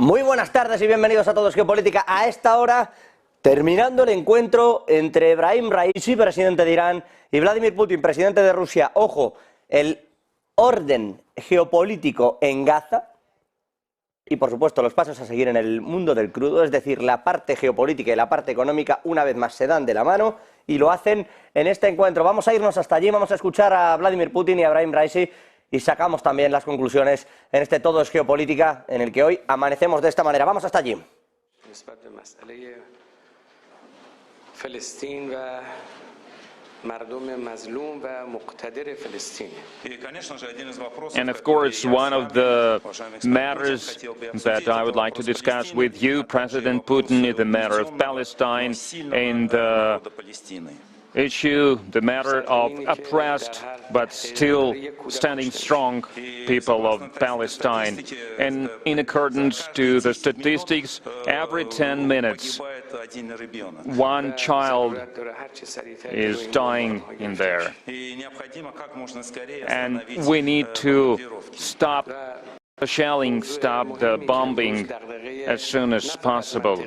Muy buenas tardes y bienvenidos a Todo es Geopolítica. A esta hora, terminando el encuentro entre Ebrahim Raisi, presidente de Irán, y Vladimir Putin, presidente de Rusia. Ojo, el orden geopolítico en Gaza y, por supuesto, los pasos a seguir en el mundo del crudo, es decir, la parte geopolítica y la parte económica, una vez más se dan de la mano y lo hacen en este encuentro. Vamos a irnos hasta allí, vamos a escuchar a Vladimir Putin y a Ebrahim Raisi y sacamos también las conclusiones en este Todo es Geopolítica en el que hoy amanecemos de esta manera. Vamos hasta allí. And of course, one of the matters that I would like to discuss with you, President Putin, is the matter of Palestine and the issue, the matter of oppressed but still standing strong people of Palestine. And in accordance to the statistics, every 10 minutes, one child is dying in there. And we need to stop the shelling, stop the bombing as soon as possible.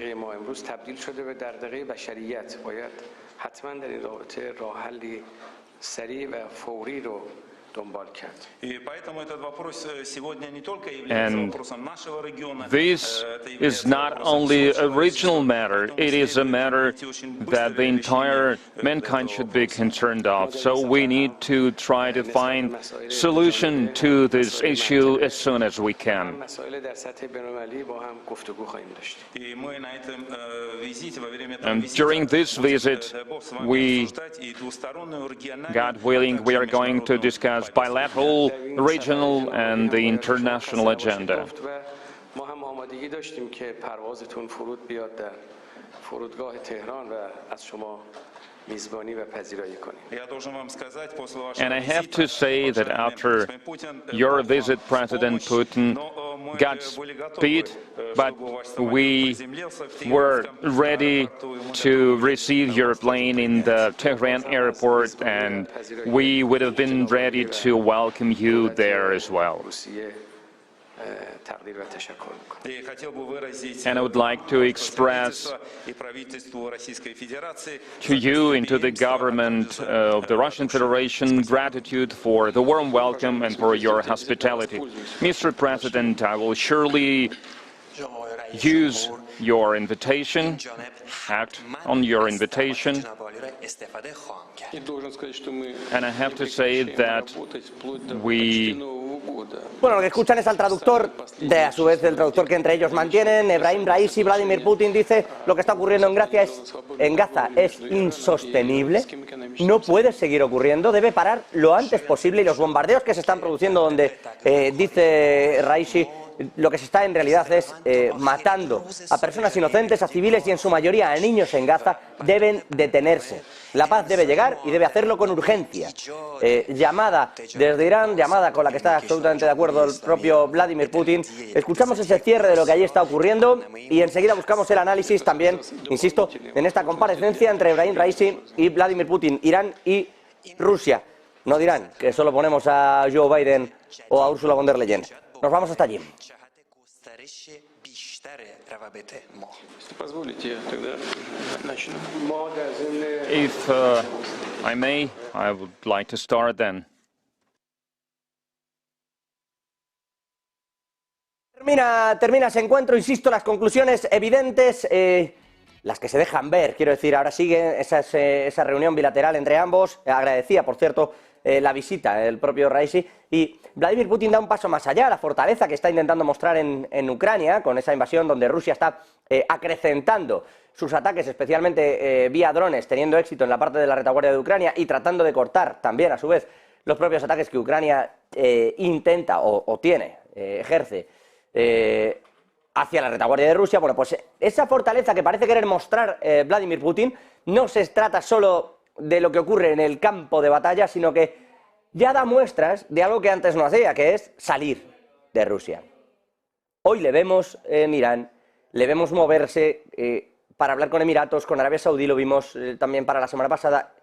And this is not only a regional matter, it is a matter that the entire mankind should be concerned of. So we need to try to find solution to this issue as soon as we can. And during this visit, God willing, we are going to discuss bilateral, regional, and the international agenda. And I have to say that after your visit, President Putin, Godspeed, but we were ready to receive your plane in the Tehran airport, and we would have been ready to welcome you there as well. And I would like to express to you and to the government of the Russian Federation gratitude for the warm welcome and for your hospitality. Mr. President, I will surely use your invitation, act on your invitation, and I have to say that we... Bueno, lo que escuchan es al traductor, a su vez el traductor que entre ellos mantienen. Ebrahim Raisi, Vladimir Putin, dice: lo que está ocurriendo en Gaza es insostenible, no puede seguir ocurriendo, debe parar lo antes posible, y los bombardeos que se están produciendo donde, dice Raisi, lo que se está en realidad es matando a personas inocentes, a civiles y en su mayoría a niños en Gaza, deben detenerse. La paz debe llegar y debe hacerlo con urgencia. Llamada desde Irán, llamada con la que está absolutamente de acuerdo el propio Vladimir Putin. Escuchamos ese cierre de lo que allí está ocurriendo y enseguida buscamos el análisis también, insisto, en esta comparecencia entre Ebrahim Raisi y Vladimir Putin, Irán y Rusia. No dirán que solo ponemos a Joe Biden o a Ursula von der Leyen. Nos vamos hasta allí. If I may, I would like to start then. Termina ese encuentro, insisto, las conclusiones evidentes, las que se dejan ver, quiero decir, ahora sigue esa reunión bilateral entre ambos. Agradecía, por cierto, la visita del propio Raisi, y Vladimir Putin da un paso más allá, la fortaleza que está intentando mostrar en Ucrania, con esa invasión donde Rusia está acrecentando sus ataques, especialmente vía drones, teniendo éxito en la parte de la retaguardia de Ucrania y tratando de cortar también, a su vez, los propios ataques que Ucrania intenta o ejerce hacia la retaguardia de Rusia. Bueno, pues esa fortaleza que parece querer mostrar Vladimir Putin no se trata solo de lo que ocurre en el campo de batalla, sino que ya da muestras de algo que antes no hacía, que es salir de Rusia. Hoy le vemos en Irán, le vemos moverse para hablar con Emiratos, con Arabia Saudí, lo vimos también para la semana pasada,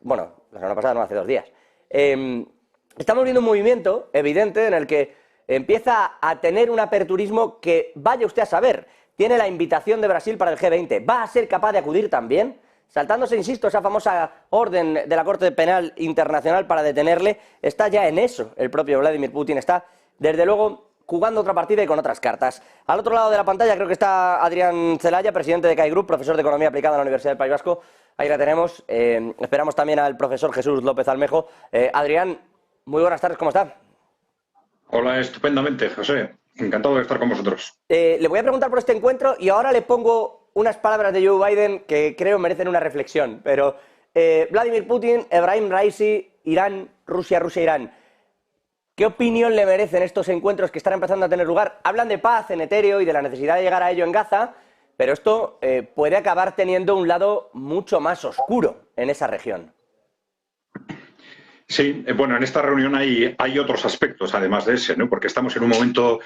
bueno, la semana pasada no, hace 2 días. Estamos viendo un movimiento evidente en el que empieza a tener un aperturismo que, vaya usted a saber, tiene la invitación de Brasil para el G20. ¿Va a ser capaz de acudir también? Saltándose, insisto, esa famosa orden de la Corte Penal Internacional para detenerle, está ya en eso el propio Vladimir Putin, está desde luego jugando otra partida y con otras cartas. Al otro lado de la pantalla creo que está Adrián Celaya, presidente de CAI Group, profesor de Economía Aplicada en la Universidad del País Vasco. Ahí la tenemos. Esperamos también al profesor Jesús López Almejo. Adrián, muy buenas tardes, ¿cómo está? Hola, estupendamente, José. Encantado de estar con vosotros. Le voy a preguntar por este encuentro y ahora le pongo unas palabras de Joe Biden que creo merecen una reflexión. Pero Vladimir Putin, Ebrahim Raisi, Irán, Rusia, Irán. ¿Qué opinión le merecen estos encuentros que están empezando a tener lugar? Hablan de paz en etéreo y de la necesidad de llegar a ello en Gaza, pero esto puede acabar teniendo un lado mucho más oscuro en esa región. Sí, bueno, en esta reunión hay otros aspectos, además de ese, ¿no? Porque estamos en un momento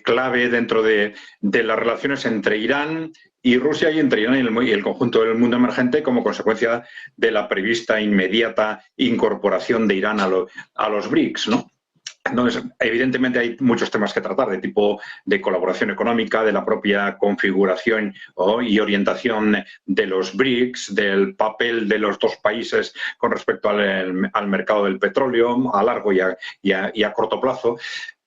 clave dentro de las relaciones entre Irán y Rusia y entre Irán y el conjunto del mundo emergente como consecuencia de la prevista inmediata incorporación de Irán a los BRICS, ¿no? Entonces, evidentemente hay muchos temas que tratar, de tipo de colaboración económica, de la propia configuración y orientación de los BRICS, del papel de los dos países con respecto al mercado del petróleo a largo y a corto plazo.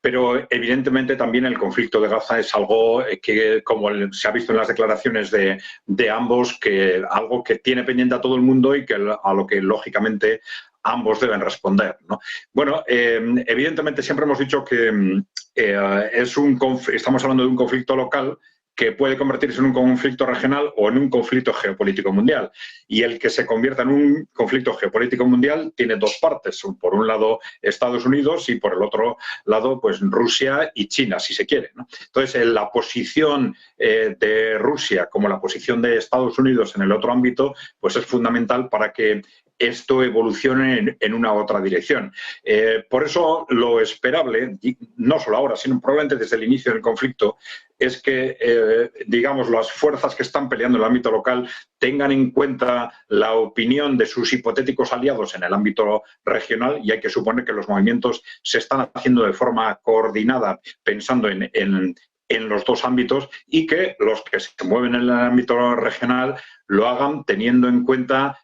Pero evidentemente también el conflicto de Gaza es algo que, como se ha visto en las declaraciones de ambos, que algo que tiene pendiente a todo el mundo y que a lo que lógicamente ambos deben responder, ¿no? Bueno, evidentemente siempre hemos dicho que estamos hablando de un conflicto local que puede convertirse en un conflicto regional o en un conflicto geopolítico mundial. Y el que se convierta en un conflicto geopolítico mundial tiene dos partes. Por un lado, Estados Unidos y por el otro lado, pues Rusia y China, si se quiere, ¿no? Entonces, la posición de Rusia como la posición de Estados Unidos en el otro ámbito, pues es fundamental para que esto evolucione en una u otra dirección. Por eso lo esperable, no solo ahora, sino probablemente desde el inicio del conflicto, es que, digamos, las fuerzas que están peleando en el ámbito local tengan en cuenta la opinión de sus hipotéticos aliados en el ámbito regional, y hay que suponer que los movimientos se están haciendo de forma coordinada pensando en los dos ámbitos, y que los que se mueven en el ámbito regional lo hagan teniendo en cuenta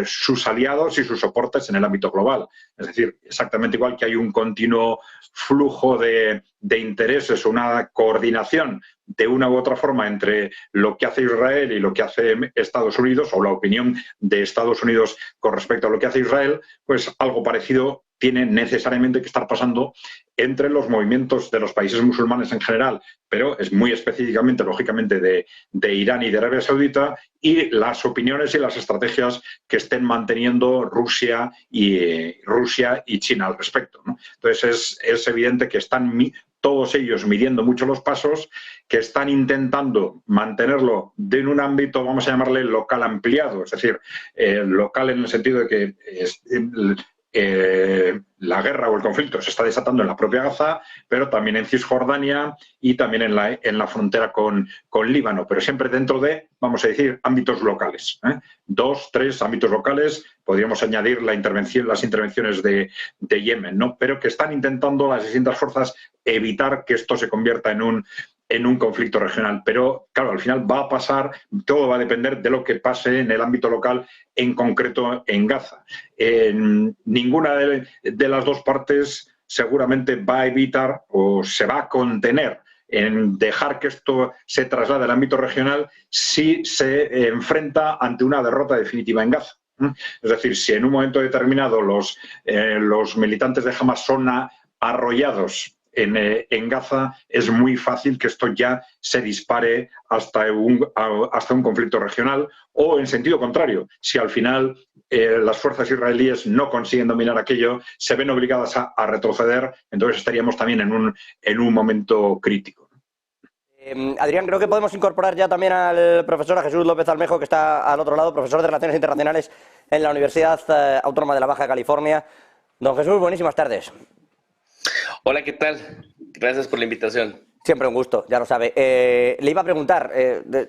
sus aliados y sus soportes en el ámbito global. Es decir, exactamente igual que hay un continuo flujo de intereses, una coordinación de una u otra forma entre lo que hace Israel y lo que hace Estados Unidos, o la opinión de Estados Unidos con respecto a lo que hace Israel, pues algo parecido tiene necesariamente que estar pasando entre los movimientos de los países musulmanes en general, pero es muy específicamente, lógicamente, de Irán y de Arabia Saudita, y las opiniones y las estrategias que estén manteniendo Rusia y China al respecto, ¿no? Entonces es evidente que están todos ellos midiendo mucho los pasos, que están intentando mantenerlo en un ámbito, vamos a llamarle local ampliado, es decir, local en el sentido de que la guerra o el conflicto se está desatando en la propia Gaza, pero también en Cisjordania y también en la frontera con Líbano, pero siempre dentro de, vamos a decir, ámbitos locales, ¿eh? 2, 3 ámbitos locales, podríamos añadir las intervenciones de Yemen, ¿no? Pero que están intentando las distintas fuerzas evitar que esto se convierta en un conflicto regional. Pero, claro, al final va a pasar, todo va a depender de lo que pase en el ámbito local, en concreto en Gaza. Ninguna de las dos partes seguramente va a evitar o se va a contener en dejar que esto se traslade al ámbito regional si se enfrenta ante una derrota definitiva en Gaza. Es decir, si en un momento determinado los militantes de Hamas son arrollados en Gaza, es muy fácil que esto ya se dispare hasta un conflicto regional, o en sentido contrario, si al final las fuerzas israelíes no consiguen dominar aquello, se ven obligadas a retroceder, entonces estaríamos también en un momento crítico. Adrián, creo que podemos incorporar ya también al profesor, a Jesús López Almejo, que está al otro lado, profesor de Relaciones Internacionales en la Universidad Autónoma de la Baja California. Don Jesús, buenísimas tardes. Hola, ¿qué tal? Gracias por la invitación. Siempre un gusto, ya lo sabe. Le iba a preguntar,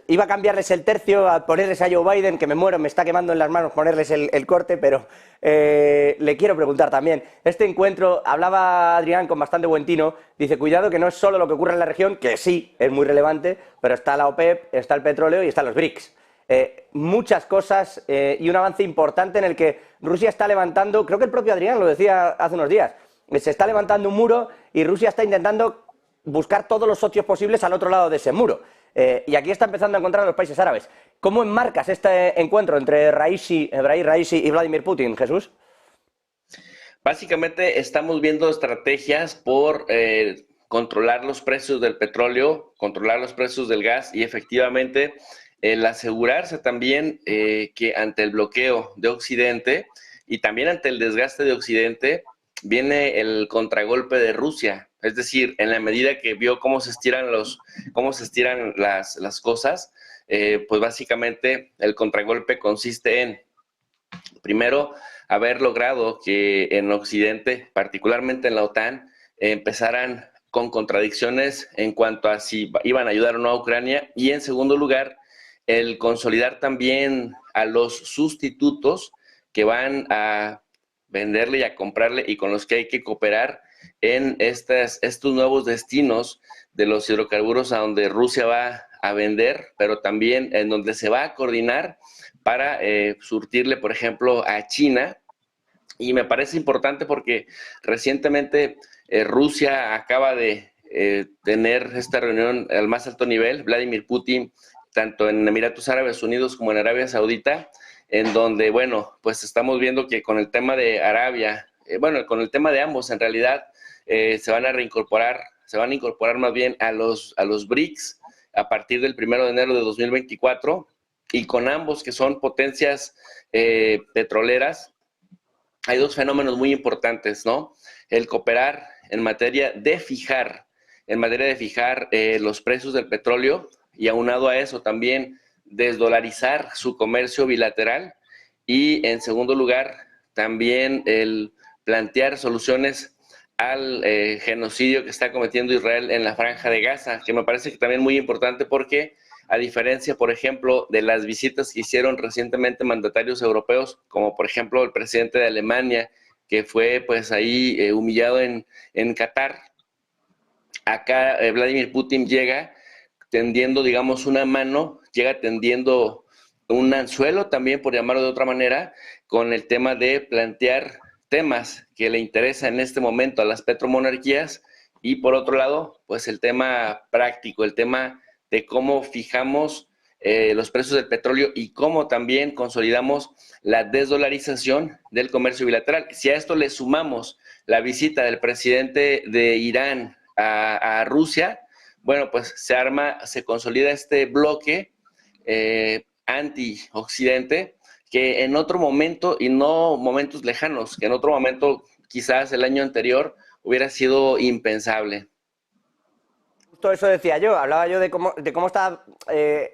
iba a cambiarles el tercio, a ponerles a Joe Biden, que me muero, me está quemando en las manos ponerles el corte, pero le quiero preguntar también. Este encuentro, hablaba Adrián con bastante buen tino, dice, cuidado que no es solo lo que ocurre en la región, que sí, es muy relevante, pero está la OPEP, está el petróleo y están los BRICS. Muchas cosas y un avance importante en el que Rusia está levantando, creo que el propio Adrián lo decía hace unos días, se está levantando un muro y Rusia está intentando buscar todos los socios posibles al otro lado de ese muro. Y aquí está empezando a encontrar a los países árabes. ¿Cómo enmarcas este encuentro entre Ebrahim Raisi y Vladimir Putin, Jesús? Básicamente estamos viendo estrategias por controlar los precios del petróleo, controlar los precios del gas y efectivamente el asegurarse también que ante el bloqueo de Occidente y también ante el desgaste de Occidente viene el contragolpe de Rusia. Es decir, en la medida que vio cómo se estiran las cosas, pues básicamente el contragolpe consiste en, primero, haber logrado que en Occidente, particularmente en la OTAN, empezaran con contradicciones en cuanto a si iban a ayudar o no a Ucrania, y en segundo lugar, el consolidar también a los sustitutos que van a venderle y a comprarle y con los que hay que cooperar en estos nuevos destinos de los hidrocarburos a donde Rusia va a vender, pero también en donde se va a coordinar para surtirle, por ejemplo, a China. Y me parece importante porque recientemente Rusia acaba de tener esta reunión al más alto nivel, Vladimir Putin, tanto en Emiratos Árabes Unidos como en Arabia Saudita, en donde, bueno, pues estamos viendo que con el tema de Arabia, con el tema de ambos, en realidad, se van a incorporar más bien a los BRICS a partir del 1 de enero de 2024, y con ambos, que son potencias petroleras, hay dos fenómenos muy importantes, ¿no? El cooperar en materia de fijar los precios del petróleo, y aunado a eso también desdolarizar su comercio bilateral, y en segundo lugar también el plantear soluciones al genocidio que está cometiendo Israel en la Franja de Gaza, que me parece que también muy importante porque a diferencia, por ejemplo, de las visitas que hicieron recientemente mandatarios europeos, como por ejemplo el presidente de Alemania, que fue pues ahí humillado en Qatar, acá Vladimir Putin llega tendiendo, digamos, una mano, llega tendiendo un anzuelo también, por llamarlo de otra manera, con el tema de plantear temas que le interesan en este momento a las petromonarquías, y por otro lado, pues el tema práctico, el tema de cómo fijamos los precios del petróleo y cómo también consolidamos la desdolarización del comercio bilateral. Si a esto le sumamos la visita del presidente de Irán a Rusia, bueno, pues se consolida este bloque anti-Occidente, que en otro momento, y no momentos lejanos, que en otro momento, quizás el año anterior, hubiera sido impensable. Justo eso decía yo, hablaba yo de cómo está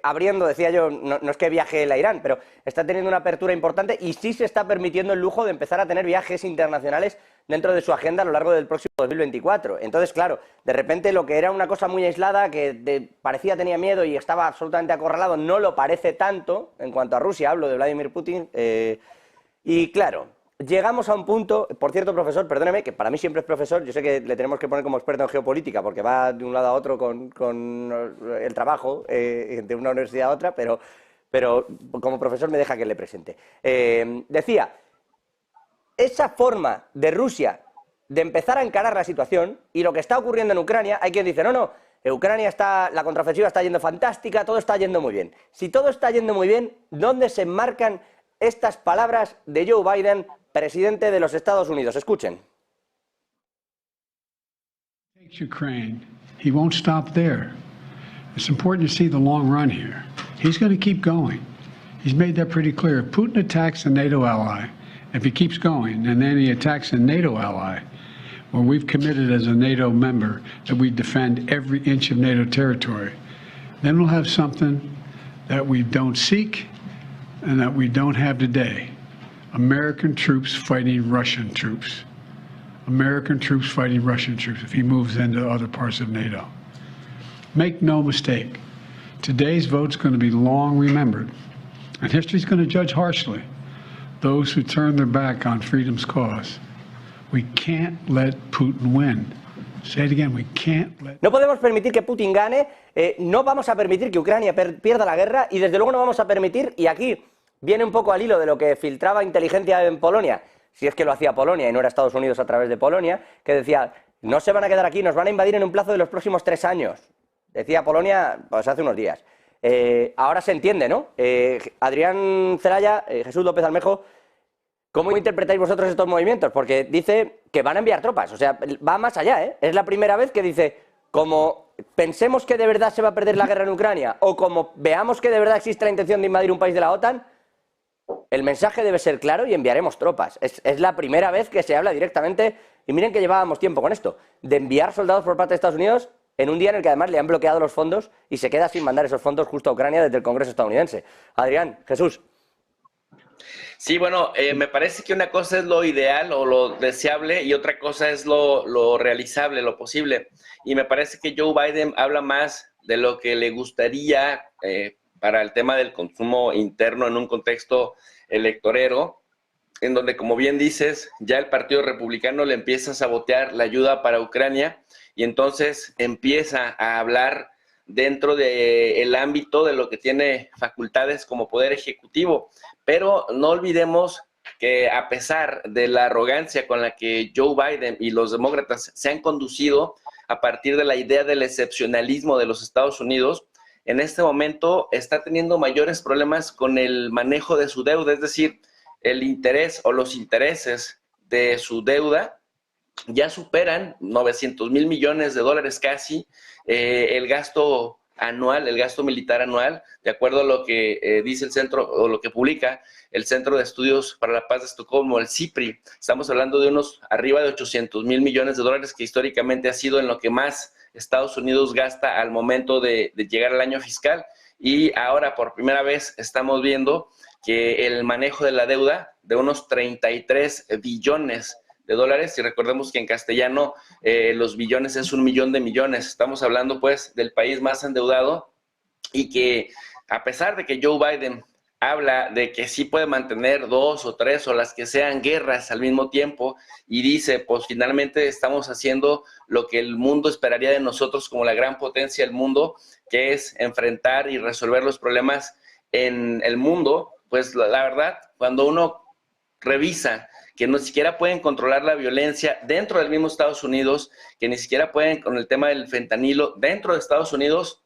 abriendo, decía yo, no es que viaje él a Irán, pero está teniendo una apertura importante y sí se está permitiendo el lujo de empezar a tener viajes internacionales dentro de su agenda a lo largo del próximo 2024. Entonces, claro, de repente lo que era una cosa muy aislada, que parecía tenía miedo y estaba absolutamente acorralado, no lo parece tanto en cuanto a Rusia, hablo de Vladimir Putin, y claro, llegamos a un punto, por cierto, profesor, perdóneme, que para mí siempre es profesor, yo sé que le tenemos que poner como experto en geopolítica, porque va de un lado a otro con el trabajo, de una universidad a otra, pero como profesor me deja que le presente. Decía, esa forma de Rusia de empezar a encarar la situación y lo que está ocurriendo en Ucrania, hay quien dice, no, Ucrania la contraofensiva está yendo fantástica, todo está yendo muy bien. Si todo está yendo muy bien, ¿dónde se enmarcan estas palabras de Joe Biden, presidente de los Estados Unidos? Escuchen. Ukraine, he won't stop there. It's important to see the long run here. He's going to keep going. He's made that pretty clear. If Putin attacks a NATO ally, if he keeps going, and then he attacks a NATO ally, where we've committed as a NATO member that we defend every inch of NATO territory, then we'll have something that we don't seek and that we don't have today. American troops fighting Russian troops. American troops fighting Russian troops if he moves into other parts of NATO. Make no mistake, today's vote's going to be long remembered, and history's going to judge harshly those who turn their back on freedom's cause. We can't let Putin win. Say it again, we can't let... No podemos permitir que Putin gane, no vamos a permitir que Ucrania pierda la guerra y desde luego no vamos a permitir, y aquí viene un poco al hilo de lo que filtraba inteligencia en Polonia, si es que lo hacía Polonia y no era Estados Unidos a través de Polonia, que decía, no se van a quedar aquí, nos van a invadir en un plazo de los próximos 3 años. Decía Polonia, pues hace unos días. Ahora se entiende, ¿no? Adrián Celaya, Jesús López Almejo, ¿cómo interpretáis vosotros estos movimientos? Porque dice que van a enviar tropas, o sea, va más allá, ¿eh? Es la primera vez que dice, como pensemos que de verdad se va a perder la guerra en Ucrania, o como veamos que de verdad existe la intención de invadir un país de la OTAN, el mensaje debe ser claro y enviaremos tropas. Es la primera vez que se habla directamente, y miren que llevábamos tiempo con esto, de enviar soldados por parte de Estados Unidos en un día en el que además le han bloqueado los fondos y se queda sin mandar esos fondos justo a Ucrania desde el Congreso estadounidense. Adrián, Jesús. Sí, bueno, me parece que una cosa es lo ideal o lo deseable y otra cosa es lo realizable, lo posible. Y me parece que Joe Biden habla más de lo que le gustaría para el tema del consumo interno en un contexto electorero, en donde, como bien dices, ya el Partido Republicano le empieza a sabotear la ayuda para Ucrania y entonces empieza a hablar dentro del ámbito de lo que tiene facultades como poder ejecutivo. Pero no olvidemos que a pesar de la arrogancia con la que Joe Biden y los demócratas se han conducido a partir de la idea del excepcionalismo de los Estados Unidos, en este momento está teniendo mayores problemas con el manejo de su deuda, es decir, el interés o los intereses de su deuda ya superan 900,000 millones de dólares casi, el gasto anual, el gasto militar anual, de acuerdo a lo que dice el centro, o lo que publica el Centro de Estudios para la Paz de Estocolmo, el CIPRI. Estamos hablando de unos arriba de 800,000 millones de dólares, que históricamente ha sido en lo que más Estados Unidos gasta al momento de llegar al año fiscal. Y ahora, por primera vez, estamos viendo que el manejo de la deuda de unos 33 billones de dólares, y recordemos que en castellano los billones es 1,000,000 de millones. Estamos hablando pues del país más endeudado y que a pesar de que Joe Biden habla de que sí puede mantener 2 o 3 o las que sean guerras al mismo tiempo y dice pues finalmente estamos haciendo lo que el mundo esperaría de nosotros como la gran potencia del mundo, que es enfrentar y resolver los problemas en el mundo, pues la verdad, cuando uno revisa que no siquiera pueden controlar la violencia dentro del mismo Estados Unidos, que ni siquiera pueden con el tema del fentanilo dentro de Estados Unidos,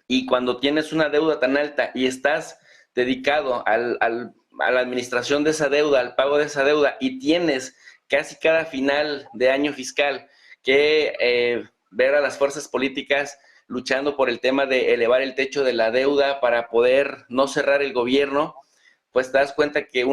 y cuando tienes una deuda tan alta y estás dedicado a la administración de esa deuda, al pago de esa deuda, y tienes casi cada final de año fiscal que ver a las fuerzas políticas luchando por el tema de elevar el techo de la deuda para poder no cerrar el gobierno, pues te das cuenta que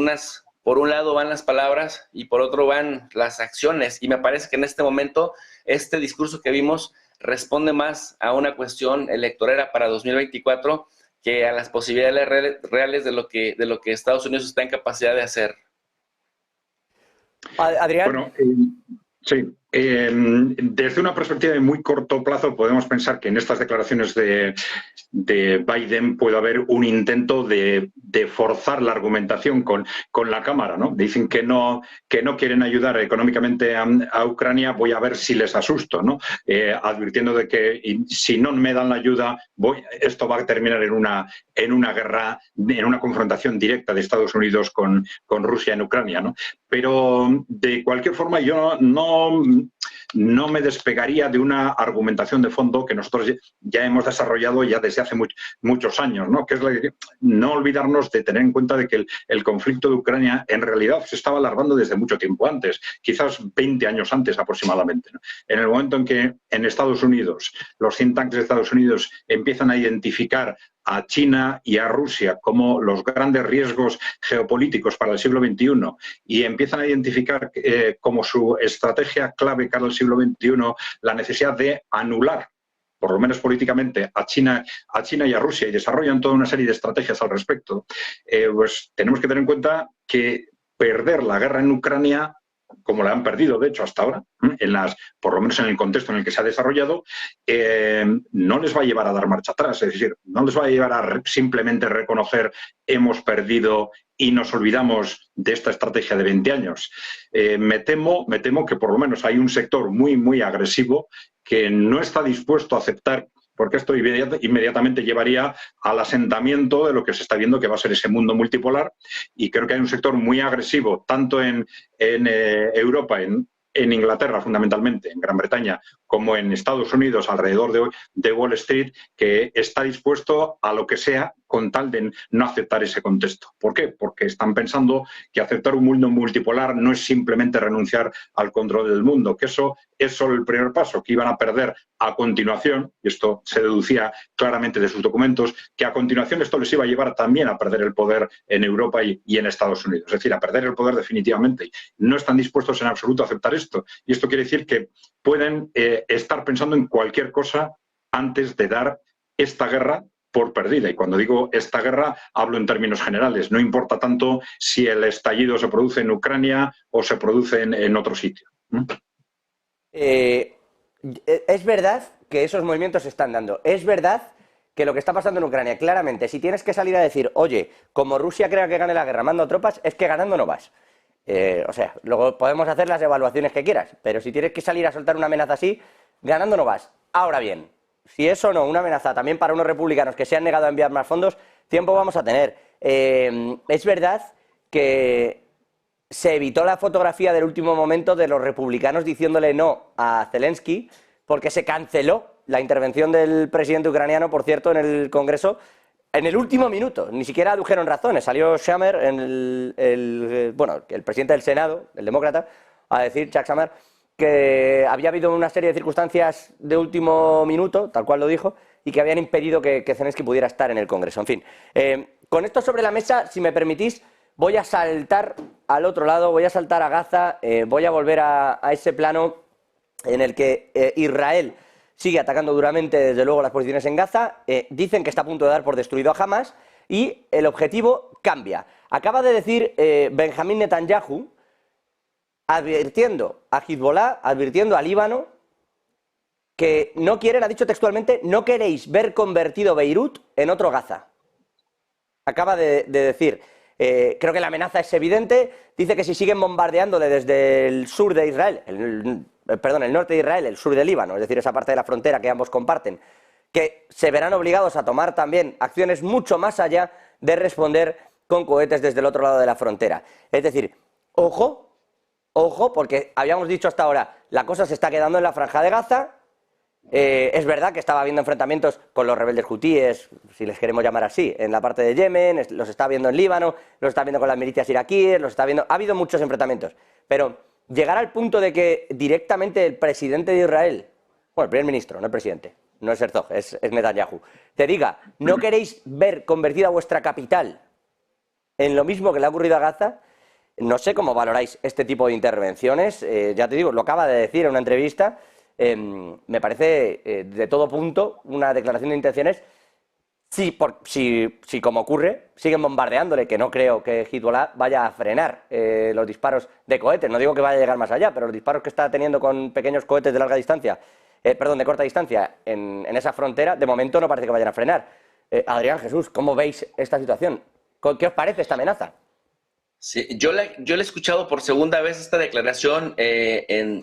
por un lado van las palabras y por otro van las acciones. Y me parece que en este momento este discurso que vimos responde más a una cuestión electorera para 2024 que a las posibilidades reales de lo que Estados Unidos está en capacidad de hacer. Adrián. Bueno, sí. Desde una perspectiva de muy corto plazo podemos pensar que en estas declaraciones de Biden puede haber un intento de forzar la argumentación con la Cámara, ¿no? Dicen que no quieren ayudar económicamente a Ucrania, voy a ver si les asusto, ¿no? Advirtiendo de que si no me dan la ayuda, esto va a terminar en una guerra, en una confrontación directa de Estados Unidos con Rusia en Ucrania, ¿no? Pero de cualquier forma yo no me despegaría de una argumentación de fondo que nosotros ya hemos desarrollado ya desde hace muchos años, ¿no? Que es no olvidarnos de tener en cuenta de que el conflicto de Ucrania en realidad se estaba alargando desde mucho tiempo antes, quizás 20 años antes aproximadamente, ¿no? En el momento en que en Estados Unidos, los think tanks de Estados Unidos empiezan a identificar a China y a Rusia como los grandes riesgos geopolíticos para el siglo XXI y empiezan a identificar como su estrategia clave cara al siglo XXI la necesidad de anular, por lo menos políticamente, a China y a Rusia, y desarrollan toda una serie de estrategias al respecto, pues tenemos que tener en cuenta que perder la guerra en Ucrania como la han perdido, de hecho, hasta ahora, por lo menos en el contexto en el que se ha desarrollado, no les va a llevar a dar marcha atrás. Es decir, no les va a llevar a simplemente reconocer hemos perdido y nos olvidamos de esta estrategia de 20 años. Me temo que por lo menos hay un sector muy, muy agresivo que no está dispuesto a aceptar, porque esto inmediatamente llevaría al asentamiento de lo que se está viendo que va a ser ese mundo multipolar, y creo que hay un sector muy agresivo, tanto en Europa, en Inglaterra fundamentalmente, en Gran Bretaña, como en Estados Unidos, alrededor de Wall Street, que está dispuesto a lo que sea con tal de no aceptar ese contexto. ¿Por qué? Porque están pensando que aceptar un mundo multipolar no es simplemente renunciar al control del mundo, que eso es solo el primer paso, que iban a perder a continuación, y esto se deducía claramente de sus documentos, que a continuación esto les iba a llevar también a perder el poder en Europa y en Estados Unidos, es decir, a perder el poder definitivamente. No están dispuestos en absoluto a aceptar esto, y esto quiere decir que pueden estar pensando en cualquier cosa antes de dar esta guerra por perdida. Y cuando digo esta guerra, hablo en términos generales. No importa tanto si el estallido se produce en Ucrania o se produce en otro sitio. Es verdad que esos movimientos se están dando. Es verdad que lo que está pasando en Ucrania, claramente, si tienes que salir a decir, oye, como Rusia crea que gane la guerra, mando tropas, es que ganando no vas. O sea, luego podemos hacer las evaluaciones que quieras, pero si tienes que salir a soltar una amenaza así, ganando no vas. Ahora bien, si es o no una amenaza también para unos republicanos que se han negado a enviar más fondos, tiempo vamos a tener. Es verdad que se evitó la fotografía del último momento de los republicanos diciéndole no a Zelensky, porque se canceló la intervención del presidente ucraniano, por cierto, en el Congreso, en el último minuto. Ni siquiera adujeron razones. Salió Schumer, el presidente del Senado, el demócrata, a decir, Chuck Schumer, que había habido una serie de circunstancias de último minuto, tal cual lo dijo, y que habían impedido que Zelensky pudiera estar en el Congreso. En fin, con esto sobre la mesa, si me permitís, voy a saltar al otro lado, voy a saltar a Gaza, voy a volver a ese plano en el que Israel sigue atacando duramente, desde luego, las posiciones en Gaza. Dicen que está a punto de dar por destruido a Hamas y el objetivo cambia. Acaba de decir Benjamín Netanyahu, advirtiendo a Hezbollah, advirtiendo a Líbano, que no quieren, ha dicho textualmente, no queréis ver convertido Beirut en otro Gaza. Acaba de decir, creo que la amenaza es evidente, dice que si siguen bombardeándole desde el sur de Israel, el norte de Israel, el sur de Líbano, es decir, esa parte de la frontera que ambos comparten, que se verán obligados a tomar también acciones mucho más allá de responder con cohetes desde el otro lado de la frontera. Es decir, ojo, porque habíamos dicho hasta ahora, la cosa se está quedando en la franja de Gaza. Es verdad que estaba habiendo enfrentamientos con los rebeldes hutíes, si les queremos llamar así, en la parte de Yemen, los está viendo en Líbano, los está viendo con las milicias iraquíes, los está viendo, ha habido muchos enfrentamientos, pero llegar al punto de que directamente el presidente de Israel, bueno, el primer ministro, no el presidente, no es Herzog, es Netanyahu, te diga, no queréis ver convertida vuestra capital en lo mismo que le ha ocurrido a Gaza. No sé cómo valoráis este tipo de intervenciones, ya te digo, lo acaba de decir en una entrevista. Me parece de todo punto una declaración de intenciones. Si como ocurre, siguen bombardeándole, que no creo que Hezbollah vaya a frenar los disparos de cohetes. No digo que vaya a llegar más allá, pero los disparos que está teniendo con pequeños cohetes de larga distancia, de corta distancia en esa frontera, de momento no parece que vayan a frenar. Adrián, Jesús, ¿cómo veis esta situación? ¿Qué os parece esta amenaza? Sí, yo le he escuchado por segunda vez esta declaración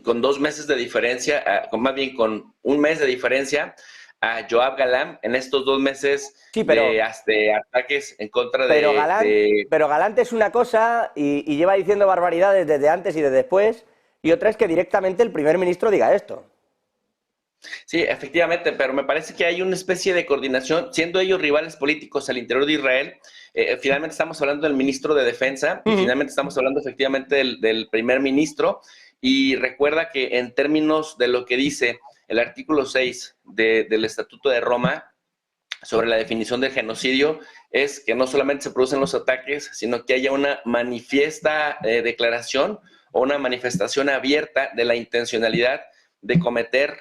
con 2 meses de diferencia, con 1 mes de diferencia a Yoav Galán en estos 2 meses de ataques en contra Pero Galán es una cosa y lleva diciendo barbaridades desde antes y desde después, y otra es que directamente el primer ministro diga esto. Sí, efectivamente, pero me parece que hay una especie de coordinación, siendo ellos rivales políticos al interior de Israel. Finalmente estamos hablando del ministro de Defensa y finalmente estamos hablando efectivamente del primer ministro. Y recuerda que en términos de lo que dice el artículo 6 del Estatuto de Roma sobre la definición del genocidio, es que no solamente se producen los ataques, sino que haya una manifiesta declaración o una manifestación abierta de la intencionalidad de cometer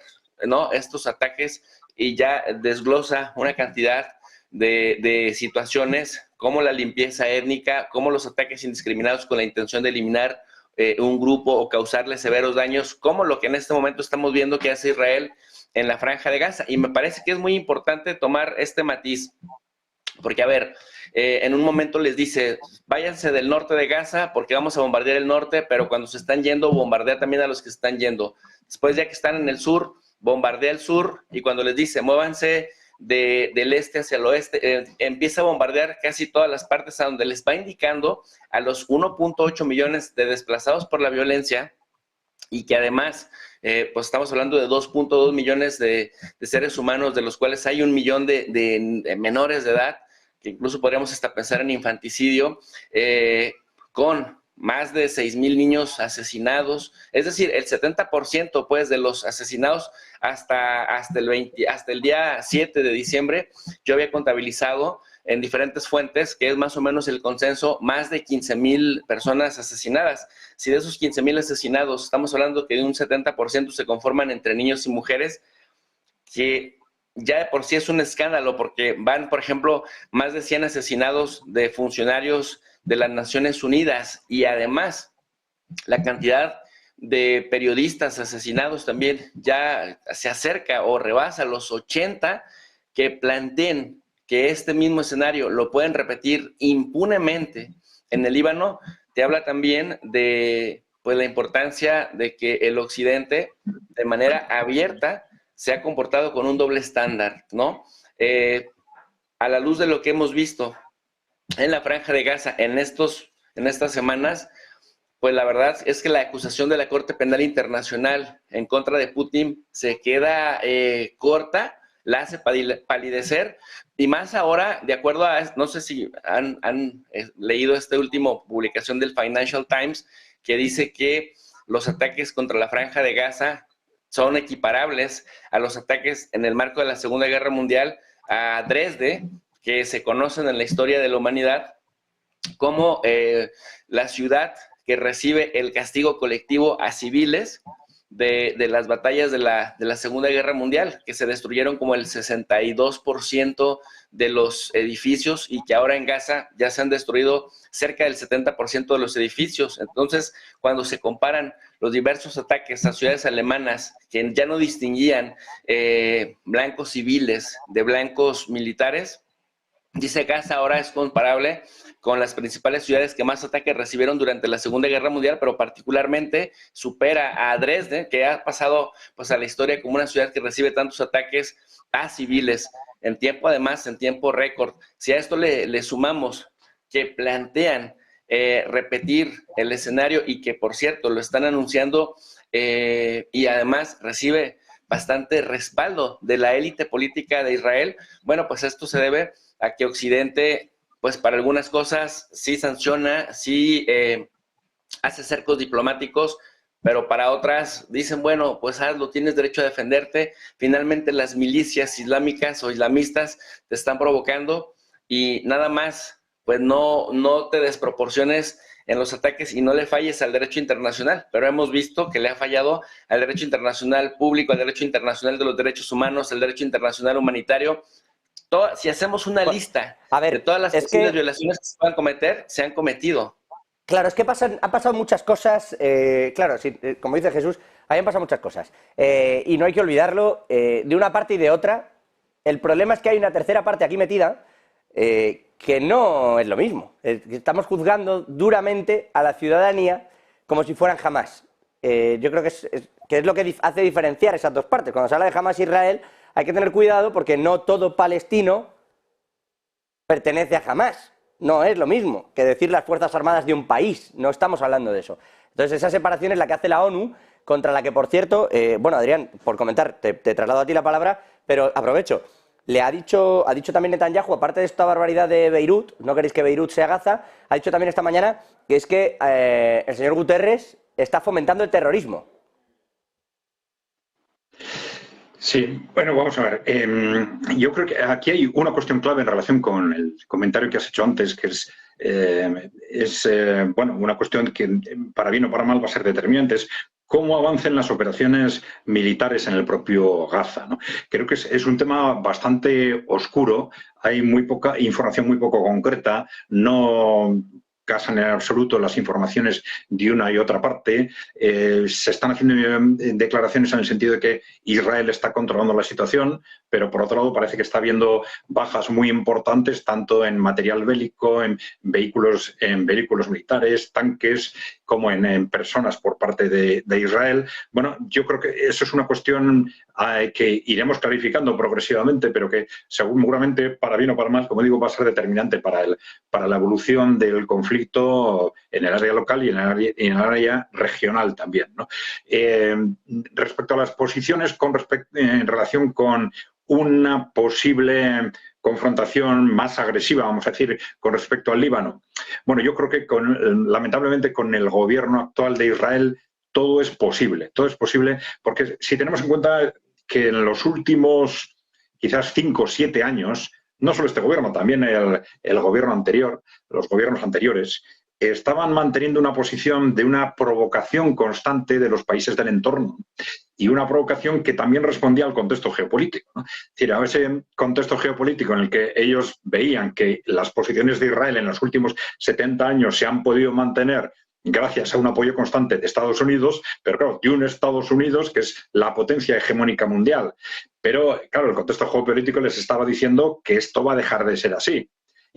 estos ataques, y ya desglosa una cantidad de situaciones como la limpieza étnica, como los ataques indiscriminados con la intención de eliminar un grupo o causarle severos daños, como lo que en este momento estamos viendo que hace Israel en la Franja de Gaza. Y me parece que es muy importante tomar este matiz, porque, a ver, en un momento les dice, váyanse del norte de Gaza porque vamos a bombardear el norte, pero cuando se están yendo, bombardea también a los que se están yendo. Después, ya que están en el sur, bombardea el sur, y cuando les dice, muévanse del este hacia el oeste, empieza a bombardear casi todas las partes a donde les va indicando a los 1.8 millones de desplazados por la violencia, y que además, pues estamos hablando de 2.2 millones de seres humanos, de los cuales hay 1 millón de menores de edad, que incluso podríamos hasta pensar en infanticidio, con más de 6,000 niños asesinados, es decir, el 70% pues de los asesinados hasta el día 7 de diciembre, yo había contabilizado en diferentes fuentes, que es más o menos el consenso, más de 15,000 personas asesinadas. Si de esos 15,000 asesinados estamos hablando que de un 70% se conforman entre niños y mujeres, que ya de por sí es un escándalo, porque van, por ejemplo, más de 100 asesinados de funcionarios de las Naciones Unidas, y además la cantidad de periodistas asesinados también ya se acerca o rebasa los 80, que planteen que este mismo escenario lo pueden repetir impunemente en el Líbano. Te habla también de pues la importancia de que el Occidente de manera abierta se ha comportado con un doble estándar, ¿no? A la luz de lo que hemos visto en la Franja de Gaza en estas semanas, pues la verdad es que la acusación de la Corte Penal Internacional en contra de Putin se queda corta, la hace palidecer, y más ahora, de acuerdo a, no sé si han leído esta última publicación del Financial Times, que dice que los ataques contra la Franja de Gaza son equiparables a los ataques en el marco de la Segunda Guerra Mundial a Dresde, que se conocen en la historia de la humanidad como la ciudad que recibe el castigo colectivo a civiles de las batallas de la Segunda Guerra Mundial, que se destruyeron como el 62% de los edificios, y que ahora en Gaza ya se han destruido cerca del 70% de los edificios. Entonces, cuando se comparan los diversos ataques a ciudades alemanas que ya no distinguían blancos civiles de blancos militares, dice Gaza ahora es comparable con las principales ciudades que más ataques recibieron durante la Segunda Guerra Mundial, pero particularmente supera a Dresde, que ha pasado pues a la historia como una ciudad que recibe tantos ataques a civiles en tiempo récord. Si a esto le sumamos que plantean repetir el escenario, y que por cierto lo están anunciando, y además recibe bastante respaldo de la élite política de Israel, bueno, pues esto se debe a que Occidente, pues para algunas cosas sí sanciona, sí hace cercos diplomáticos, pero para otras dicen, bueno, pues hazlo, tienes derecho a defenderte. Finalmente las milicias islámicas o islamistas te están provocando, y nada más, pues no te desproporciones en los ataques y no le falles al derecho internacional. Pero hemos visto que le ha fallado al derecho internacional público, al derecho internacional de los derechos humanos, al derecho internacional humanitario. Si hacemos una lista de todas las posibles violaciones que se puedan cometer, se han cometido. Claro, es que han pasado muchas cosas, claro, sí, como dice Jesús, ahí han pasado muchas cosas. Y no hay que olvidarlo, de una parte y de otra. El problema es que hay una tercera parte aquí metida, que no es lo mismo. Estamos juzgando duramente a la ciudadanía como si fueran Hamás. Yo creo que es lo que hace diferenciar esas dos partes. Cuando se habla de Hamás e Israel, hay que tener cuidado, porque no todo palestino pertenece a Hamás. No es lo mismo que decir las Fuerzas Armadas de un país. No estamos hablando de eso. Entonces, esa separación es la que hace la ONU, contra la que, por cierto, bueno, Adrián, por comentar, te traslado a ti la palabra, pero aprovecho. Ha dicho también Netanyahu, aparte de esta barbaridad de Beirut, no queréis que Beirut sea Gaza, ha dicho también esta mañana que es que el señor Guterres está fomentando el terrorismo. Sí, bueno, vamos a ver. Yo creo que aquí hay una cuestión clave en relación con el comentario que has hecho antes, que es bueno, una cuestión que para bien o para mal va a ser determinante. Es cómo avancen las operaciones militares en el propio Gaza, ¿no? Creo que es un tema bastante oscuro, hay muy poca información, muy poco concreta, no casan en absoluto las informaciones de una y otra parte. Se están haciendo declaraciones en el sentido de que Israel está controlando la situación, pero por otro lado parece que está habiendo bajas muy importantes tanto en material bélico, en vehículos militares, tanques, como en personas por parte de Israel. Bueno, yo creo que eso es una cuestión que iremos clarificando progresivamente, pero que seguramente, para bien o para mal, como digo, va a ser determinante para la evolución del conflicto en el área local y en el área regional también, ¿no? Respecto a las posiciones en relación con una posible confrontación más agresiva, vamos a decir, con respecto al Líbano. Bueno, yo creo que lamentablemente con el gobierno actual de Israel todo es posible porque si tenemos en cuenta que en los últimos quizás 5 o 7 años, no solo este gobierno, también el gobierno anterior, los gobiernos anteriores, estaban manteniendo una posición de una provocación constante de los países del entorno y una provocación que también respondía al contexto geopolítico, ¿no? Es decir, a ese contexto geopolítico en el que ellos veían que las posiciones de Israel en los últimos 70 años se han podido mantener gracias a un apoyo constante de Estados Unidos, pero claro, de un Estados Unidos que es la potencia hegemónica mundial. Pero claro, el contexto geopolítico les estaba diciendo que esto va a dejar de ser así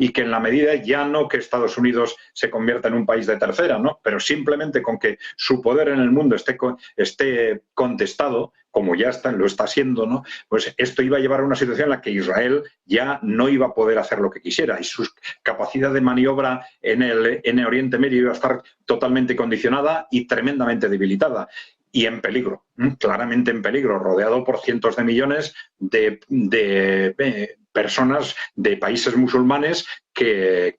y que en la medida ya no que Estados Unidos se convierta en un país de tercera, ¿no? Pero simplemente con que su poder en el mundo esté contestado, como ya lo está siendo, ¿no? Pues esto iba a llevar a una situación en la que Israel ya no iba a poder hacer lo que quisiera y su capacidad de maniobra en el Oriente Medio iba a estar totalmente condicionada y tremendamente debilitada. Y en peligro, claramente en peligro, rodeado por cientos de millones de personas de países musulmanes que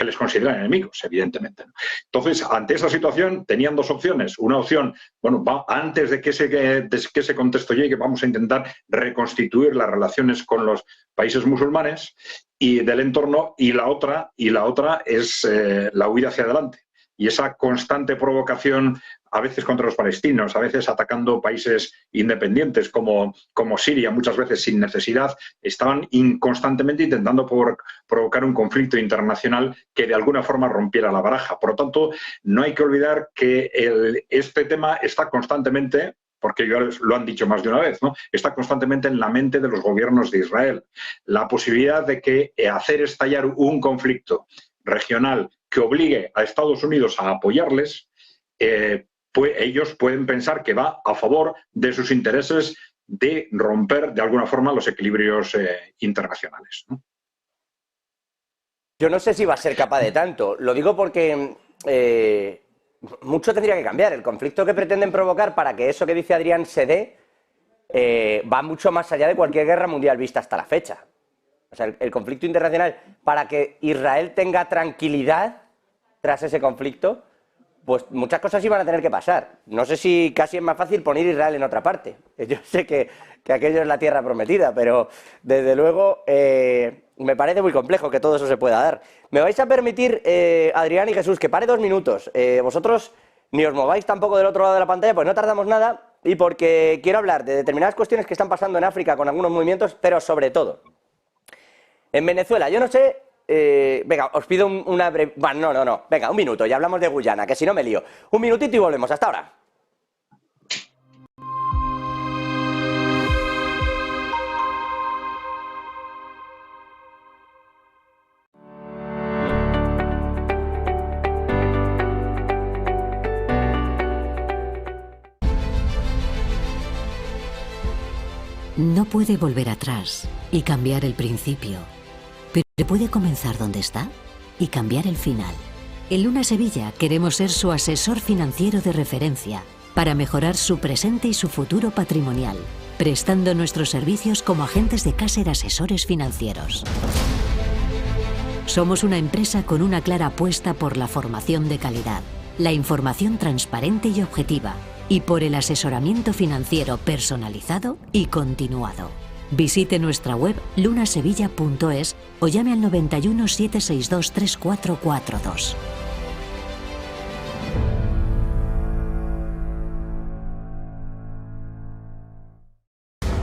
les consideran enemigos, evidentemente. Entonces, ante esa situación, tenían dos opciones. Una opción, bueno, antes de que ese contexto llegue, vamos a intentar reconstituir las relaciones con los países musulmanes y del entorno, y la otra es la huida hacia adelante. Y esa constante provocación, a veces contra los palestinos, a veces atacando países independientes como Siria, muchas veces sin necesidad, estaban constantemente intentando provocar un conflicto internacional que de alguna forma rompiera la baraja. Por lo tanto, no hay que olvidar que este tema está constantemente, porque ya lo han dicho más de una vez, ¿no? Está constantemente en la mente de los gobiernos de Israel. La posibilidad de que hacer estallar un conflicto regional que obligue a Estados Unidos a apoyarles, pues ellos pueden pensar que va a favor de sus intereses de romper de alguna forma los equilibrios internacionales, ¿no? Yo no sé si va a ser capaz de tanto. Lo digo porque mucho tendría que cambiar. El conflicto que pretenden provocar para que eso que dice Adrián se dé va mucho más allá de cualquier guerra mundial vista hasta la fecha. O sea, el conflicto internacional, para que Israel tenga tranquilidad tras ese conflicto, pues muchas cosas iban a tener que pasar. No sé si casi es más fácil poner Israel en otra parte. Yo sé que aquello es la tierra prometida, pero desde luego me parece muy complejo que todo eso se pueda dar. Me vais a permitir, Adrián y Jesús, que pare 2 minutos. Vosotros ni os mováis tampoco del otro lado de la pantalla, pues no tardamos nada, y porque quiero hablar de determinadas cuestiones que están pasando en África con algunos movimientos, pero sobre todo en Venezuela. Yo no sé, venga, os pido una breve... Bueno, no, venga, 1 minuto, ya hablamos de Guyana, que si no me lío. 1 minutito y volvemos, hasta ahora. No puede volver atrás y cambiar el principio, pero puede comenzar donde está y cambiar el final. En Luna Sevilla queremos ser su asesor financiero de referencia para mejorar su presente y su futuro patrimonial, prestando nuestros servicios como agentes de Caser Asesores Financieros. Somos una empresa con una clara apuesta por la formación de calidad, la información transparente y objetiva, y por el asesoramiento financiero personalizado y continuado. Visite nuestra web lunasevilla.es o llame al 91 762 3442.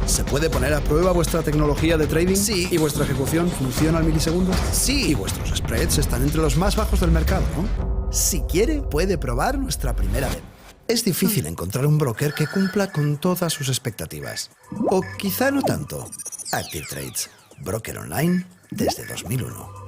¿Se puede poner a prueba vuestra tecnología de trading? Sí. ¿Y vuestra ejecución funciona al milisegundo? Sí. ¿Y vuestros spreads están entre los más bajos del mercado, no? Si quiere, puede probar nuestra primera demo. Es difícil encontrar un broker que cumpla con todas sus expectativas. O quizá no tanto. Active Trades, broker online desde 2001.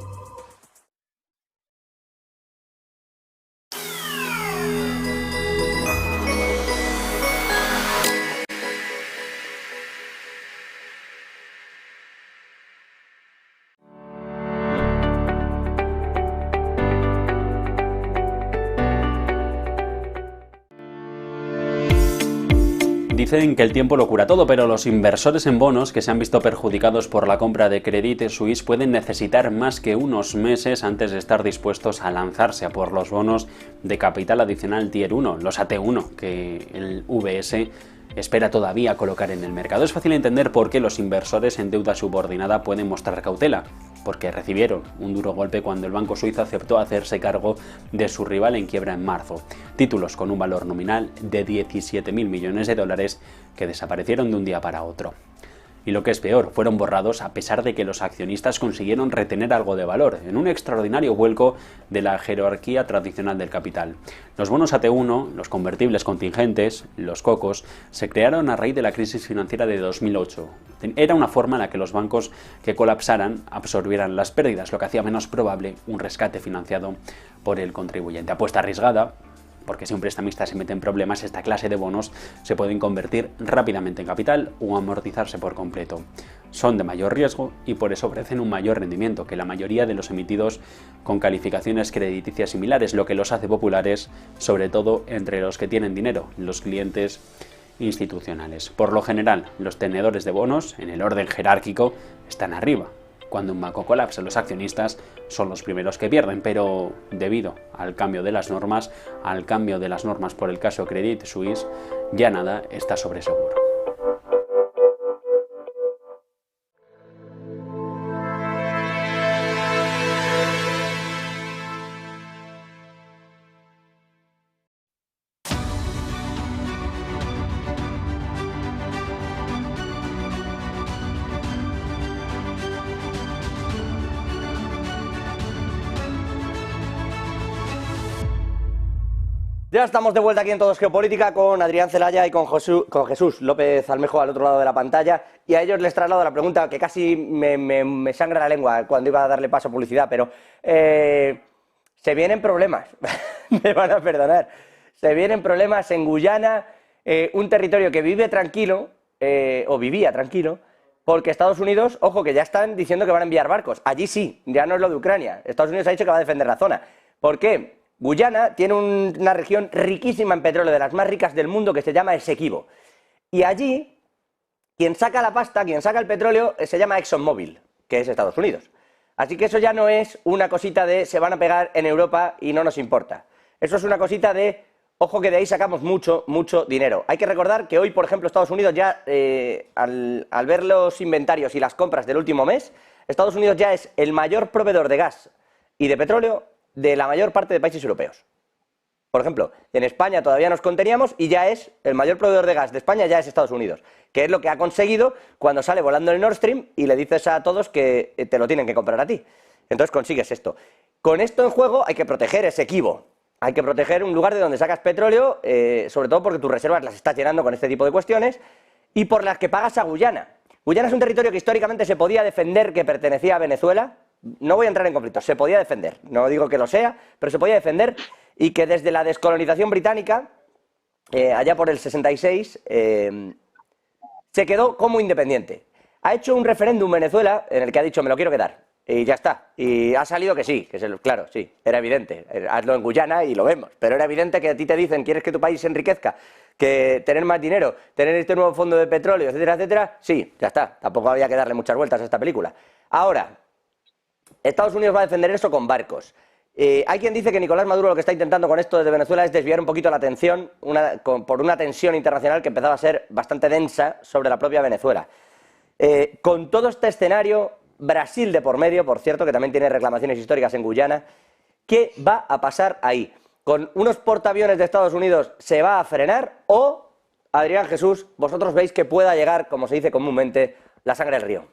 Dicen que el tiempo lo cura todo, pero los inversores en bonos que se han visto perjudicados por la compra de Credit Suisse pueden necesitar más que unos meses antes de estar dispuestos a lanzarse a por los bonos de capital adicional Tier 1, los AT1, que el VS espera todavía colocar en el mercado. Es fácil entender por qué los inversores en deuda subordinada pueden mostrar cautela, porque recibieron un duro golpe cuando el banco suizo aceptó hacerse cargo de su rival en quiebra en marzo. Títulos con un valor nominal de 17.000 millones de dólares que desaparecieron de un día para otro. Y lo que es peor, fueron borrados a pesar de que los accionistas consiguieron retener algo de valor, en un extraordinario vuelco de la jerarquía tradicional del capital. Los bonos AT1, los convertibles contingentes, los COCOs, se crearon a raíz de la crisis financiera de 2008. Era una forma en la que los bancos que colapsaran absorbieran las pérdidas, lo que hacía menos probable un rescate financiado por el contribuyente. Apuesta arriesgada, porque si un prestamista se mete en problemas, esta clase de bonos se pueden convertir rápidamente en capital o amortizarse por completo. Son de mayor riesgo y por eso ofrecen un mayor rendimiento que la mayoría de los emitidos con calificaciones crediticias similares, lo que los hace populares, sobre todo entre los que tienen dinero, los clientes institucionales. Por lo general, los tenedores de bonos, en el orden jerárquico, están arriba. Cuando un banco colapsa, los accionistas son los primeros que pierden, pero debido al cambio de las normas, por el caso Credit Suisse, ya nada está sobre seguro. Ya estamos de vuelta aquí en Todos Geopolítica con Adrián Celaya y con Jesús López Almejo al otro lado de la pantalla, y a ellos les traslado la pregunta que casi me sangra la lengua cuando iba a darle paso a publicidad, pero se vienen problemas, me van a perdonar, se vienen problemas en Guyana, un territorio que vive tranquilo, o vivía tranquilo, porque Estados Unidos, ojo, que ya están diciendo que van a enviar barcos, allí sí, ya no es lo de Ucrania, Estados Unidos ha dicho que va a defender la zona. ¿Por qué? Guyana tiene una región riquísima en petróleo, de las más ricas del mundo, que se llama Esequibo. Y allí, quien saca la pasta, quien saca el petróleo, se llama ExxonMobil, que es Estados Unidos. Así que eso ya no es una cosita de se van a pegar en Europa y no nos importa. Eso es una cosita de, ojo, que de ahí sacamos mucho, mucho dinero. Hay que recordar que hoy, por ejemplo, Estados Unidos ya, al ver los inventarios y las compras del último mes, Estados Unidos ya es el mayor proveedor de gas y de petróleo de la mayor parte de países europeos. Por ejemplo, en España todavía nos conteníamos y ya es el mayor proveedor de gas de España, ya es Estados Unidos, que es lo que ha conseguido cuando sale volando el Nord Stream y le dices a todos que te lo tienen que comprar a ti. Entonces consigues esto. Con esto en juego hay que proteger Esequibo, hay que proteger un lugar de donde sacas petróleo, sobre todo porque tus reservas las estás llenando con este tipo de cuestiones, y por las que pagas a Guyana. Guyana es un territorio que históricamente se podía defender, que pertenecía a Venezuela. No voy a entrar en conflicto, se podía defender, no digo que lo sea, pero se podía defender, y que desde la descolonización británica, allá por el 66, se quedó como independiente. Ha hecho un referéndum Venezuela en el que ha dicho me lo quiero quedar, y ya está, y ha salido que sí, claro, sí, era evidente, hazlo en Guyana y lo vemos, pero era evidente que a ti te dicen quieres que tu país se enriquezca, que tener más dinero, tener este nuevo fondo de petróleo, etcétera, etcétera, sí, ya está, tampoco había que darle muchas vueltas a esta película. Ahora, Estados Unidos va a defender eso con barcos. Hay quien dice que Nicolás Maduro lo que está intentando con esto desde Venezuela es desviar un poquito la atención por una tensión internacional que empezaba a ser bastante densa sobre la propia Venezuela. Con todo este escenario, Brasil de por medio, por cierto, que también tiene reclamaciones históricas en Guyana, ¿qué va a pasar ahí? ¿Con unos portaaviones de Estados Unidos se va a frenar o Adrián, Jesús, vosotros veis que pueda llegar, como se dice comúnmente, la sangre al río.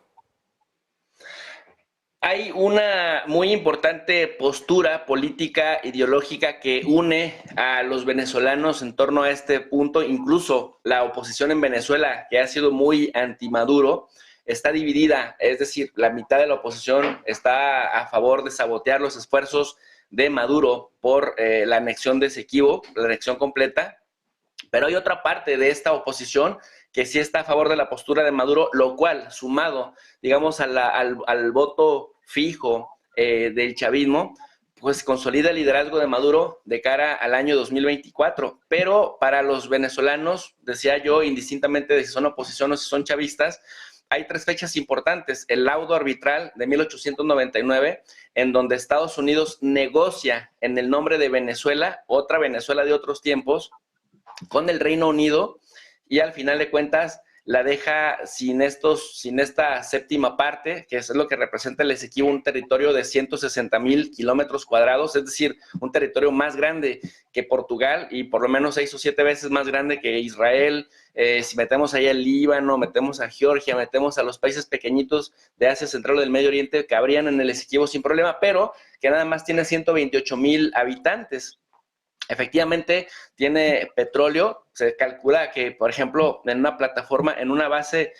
Hay una muy importante postura política, ideológica que une a los venezolanos en torno a este punto. Incluso la oposición en Venezuela, que ha sido muy anti-Maduro, está dividida. Es decir, la mitad de la oposición está a favor de sabotear los esfuerzos de Maduro por la anexión de Esequibo, la anexión completa. Pero hay otra parte de esta oposición que sí está a favor de la postura de Maduro, lo cual, sumado, digamos, al voto fijo del chavismo, pues consolida el liderazgo de Maduro de cara al año 2024. Pero para los venezolanos, decía yo, indistintamente de si son oposición o si son chavistas, hay 3 fechas importantes. El laudo arbitral de 1899, en donde Estados Unidos negocia en el nombre de Venezuela, otra Venezuela de otros tiempos, con el Reino Unido, y al final de cuentas la deja sin esta séptima parte, que es lo que representa el Esequibo, un territorio de 160,000 kilómetros cuadrados, es decir, un territorio más grande que Portugal y por lo menos 6 o 7 veces más grande que Israel. Si metemos ahí al Líbano, metemos a Georgia, metemos a los países pequeñitos de Asia Central o del Medio Oriente, cabrían en el Esequibo sin problema, pero que nada más tiene 128,000 habitantes. Efectivamente, tiene petróleo. Se calcula que, por ejemplo, en una plataforma, en una base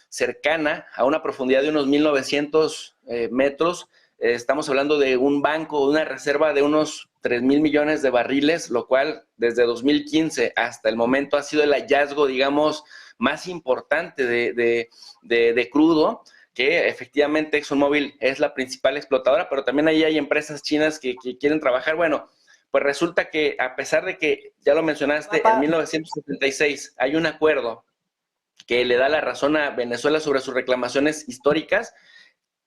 cercana a una profundidad de unos 1,900 metros, estamos hablando de un banco, una reserva de unos 3,000 millones de barriles, lo cual desde 2015 hasta el momento ha sido el hallazgo, digamos, más importante de crudo, que efectivamente ExxonMobil es la principal explotadora, pero también ahí hay empresas chinas que quieren trabajar. Bueno, pues resulta que a pesar de que, ya lo mencionaste, en 1976 hay un acuerdo que le da la razón a Venezuela sobre sus reclamaciones históricas,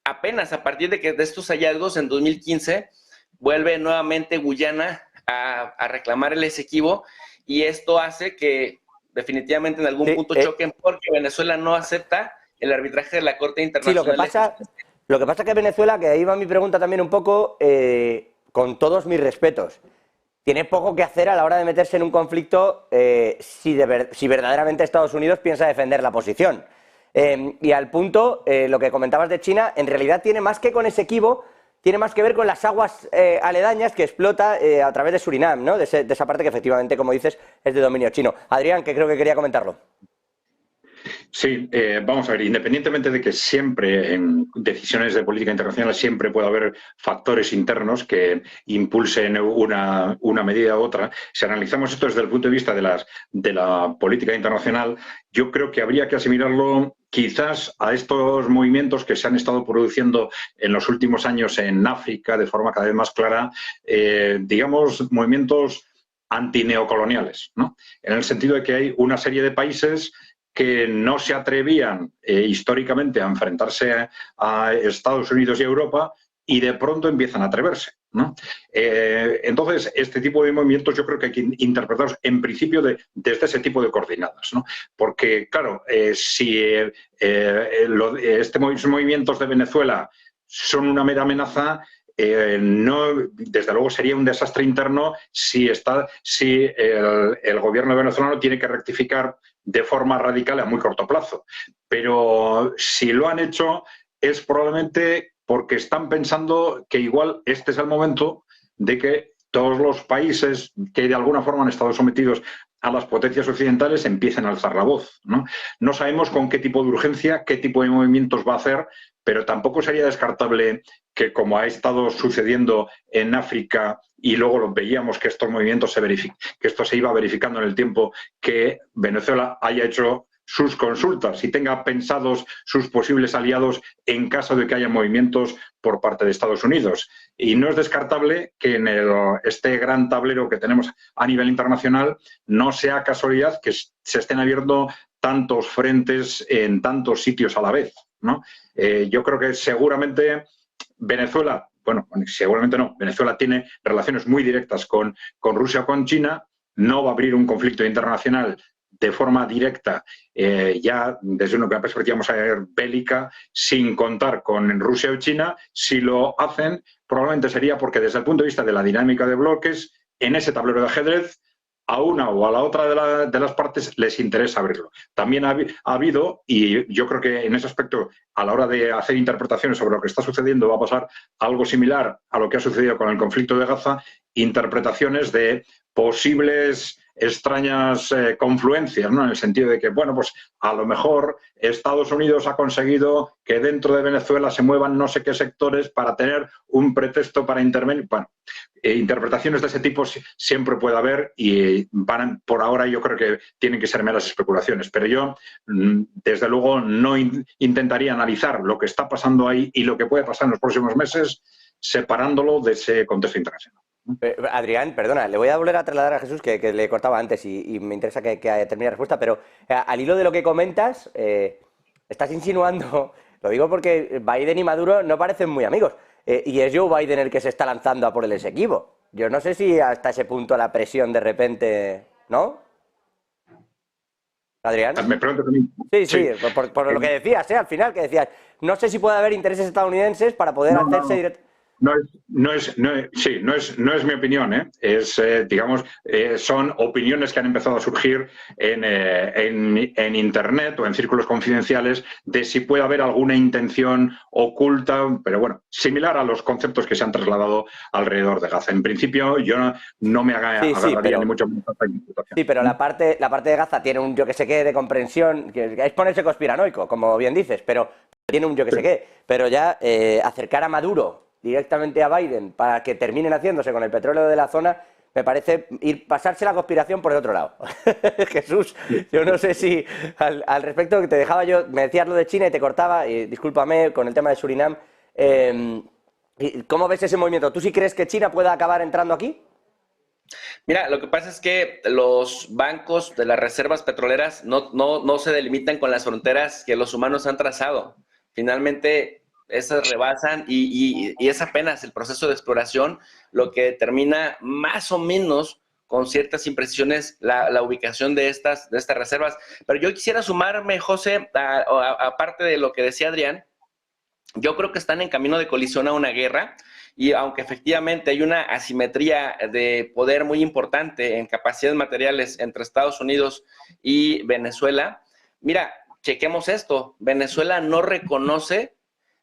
apenas a partir de estos hallazgos, en 2015, vuelve nuevamente Guyana a reclamar el Esequibo, y esto hace que definitivamente en algún punto choquen, porque Venezuela no acepta el arbitraje de la Corte Internacional. Sí, lo que pasa es que Venezuela, que ahí va mi pregunta también un poco, con todos mis respetos, tiene poco que hacer a la hora de meterse en un conflicto si verdaderamente Estados Unidos piensa defender la posición. Y al punto, lo que comentabas de China, en realidad tiene más que con Esequibo, tiene más que ver con las aguas aledañas que explota a través de Surinam, ¿no? De esa parte que efectivamente, como dices, es de dominio chino. Adrián, que creo que quería comentarlo. Sí, vamos a ver, independientemente de que siempre en decisiones de política internacional siempre puede haber factores internos que impulsen una medida u otra, si analizamos esto desde el punto de vista de la política internacional, yo creo que habría que asimilarlo quizás a estos movimientos que se han estado produciendo en los últimos años en África de forma cada vez más clara, digamos, movimientos antineocoloniales, ¿no? En el sentido de que hay una serie de países que no se atrevían históricamente a enfrentarse a Estados Unidos y a Europa y de pronto empiezan a atreverse, ¿no? Entonces, este tipo de movimientos yo creo que hay que interpretarlos en principio desde ese tipo de coordenadas, ¿no? Porque, claro, si estos movimientos de Venezuela son una mera amenaza, no, desde luego sería un desastre interno si el gobierno venezolano tiene que rectificar de forma radical a muy corto plazo. Pero si lo han hecho es probablemente porque están pensando que igual este es el momento de que todos los países que de alguna forma han estado sometidos a las potencias occidentales empiecen a alzar la voz, ¿no? No sabemos con qué tipo de urgencia, qué tipo de movimientos va a hacer, pero tampoco sería descartable que, como ha estado sucediendo en África, y luego lo veíamos que estos movimientos que esto se iba verificando en el tiempo, que Venezuela haya hecho sus consultas y tenga pensados sus posibles aliados en caso de que haya movimientos por parte de Estados Unidos. Y no es descartable que en este gran tablero que tenemos a nivel internacional no sea casualidad que se estén abierto tantos frentes en tantos sitios a la vez, ¿no? Yo creo que seguramente Venezuela, bueno, seguramente no, Venezuela tiene relaciones muy directas con Rusia o con China, no va a abrir un conflicto internacional de forma directa, ya desde una perspectiva vamos a ver bélica, sin contar con Rusia o China. Si lo hacen, probablemente sería porque desde el punto de vista de la dinámica de bloques, en ese tablero de ajedrez, a una o a la otra de las partes les interesa abrirlo. También ha habido, y yo creo que en ese aspecto, a la hora de hacer interpretaciones sobre lo que está sucediendo, va a pasar algo similar a lo que ha sucedido con el conflicto de Gaza, interpretaciones de posibles extrañas confluencias, ¿no? En el sentido de que, bueno, pues a lo mejor Estados Unidos ha conseguido que dentro de Venezuela se muevan no sé qué sectores para tener un pretexto para intervenir. Bueno, interpretaciones de ese tipo siempre puede haber y por ahora yo creo que tienen que ser meras especulaciones. Pero yo, desde luego, no intentaría analizar lo que está pasando ahí y lo que puede pasar en los próximos meses separándolo de ese contexto internacional. Adrián, perdona, le voy a volver a trasladar a Jesús que le cortaba antes y me interesa que termine la respuesta, pero al hilo de lo que comentas, estás insinuando, lo digo porque Biden y Maduro no parecen muy amigos, y es Joe Biden el que se está lanzando a por el Esequibo. Yo no sé si hasta ese punto la presión de repente, ¿no? Adrián. Me pregunto también. Sí, por lo que decías, al final, que decías, no sé si puede haber intereses estadounidenses para poder hacerse directamente. No es mi opinión, ¿eh? Digamos, son opiniones que han empezado a surgir en Internet o en círculos confidenciales de si puede haber alguna intención oculta, pero bueno, similar a los conceptos que se han trasladado alrededor de Gaza. En principio, yo no me agarraría ni mucho menos a esta imputación. Sí, pero la parte de Gaza tiene un yo que sé qué de comprensión, que es ponerse conspiranoico, como bien dices, pero tiene un yo que sé qué. Pero ya acercar a Maduro directamente a Biden para que terminen haciéndose con el petróleo de la zona, me parece pasarse la conspiración por el otro lado. Jesús, yo no sé si al respecto que te dejaba yo, me decías lo de China y te cortaba, y discúlpame, con el tema de Surinam. ¿Cómo ves ese movimiento? ¿Tú sí crees que China pueda acabar entrando aquí? Mira, lo que pasa es que los bancos de las reservas petroleras no se delimitan con las fronteras que los humanos han trazado. Finalmente, esas rebasan y es apenas el proceso de exploración lo que determina más o menos con ciertas imprecisiones la ubicación de estas reservas. Pero yo quisiera sumarme, José, aparte de lo que decía Adrián, yo creo que están en camino de colisión a una guerra y aunque efectivamente hay una asimetría de poder muy importante en capacidades materiales entre Estados Unidos y Venezuela, mira, chequemos esto, Venezuela no reconoce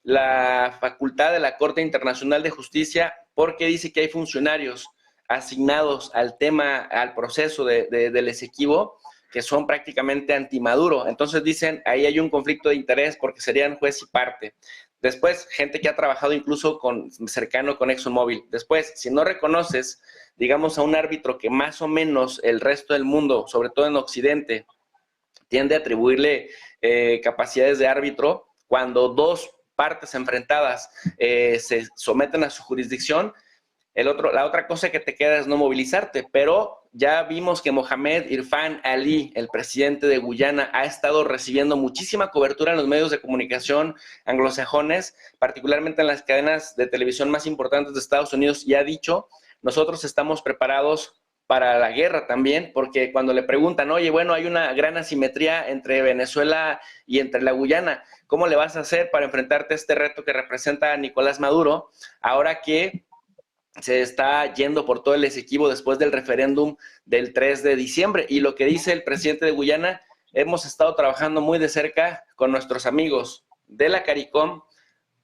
la facultad de la Corte Internacional de Justicia porque dice que hay funcionarios asignados al proceso del Esequibo que son prácticamente anti-Maduro. Entonces dicen, ahí hay un conflicto de interés porque serían juez y parte. Después, gente que ha trabajado incluso cercano con ExxonMobil. Después, si no reconoces, digamos, a un árbitro que más o menos el resto del mundo, sobre todo en Occidente, tiende a atribuirle capacidades de árbitro, cuando dos partes enfrentadas se someten a su jurisdicción, la otra cosa que te queda es no movilizarte, pero ya vimos que Mohamed Irfan Ali, el presidente de Guyana, ha estado recibiendo muchísima cobertura en los medios de comunicación anglosajones, particularmente en las cadenas de televisión más importantes de Estados Unidos, y ha dicho, nosotros estamos preparados para la guerra también, porque cuando le preguntan, oye, bueno, hay una gran asimetría entre Venezuela y entre la Guyana, ¿cómo le vas a hacer para enfrentarte a este reto que representa a Nicolás Maduro, ahora que se está yendo por todo el Esequibo después del referéndum del 3 de diciembre? Y lo que dice el presidente de Guyana, hemos estado trabajando muy de cerca con nuestros amigos de la CARICOM,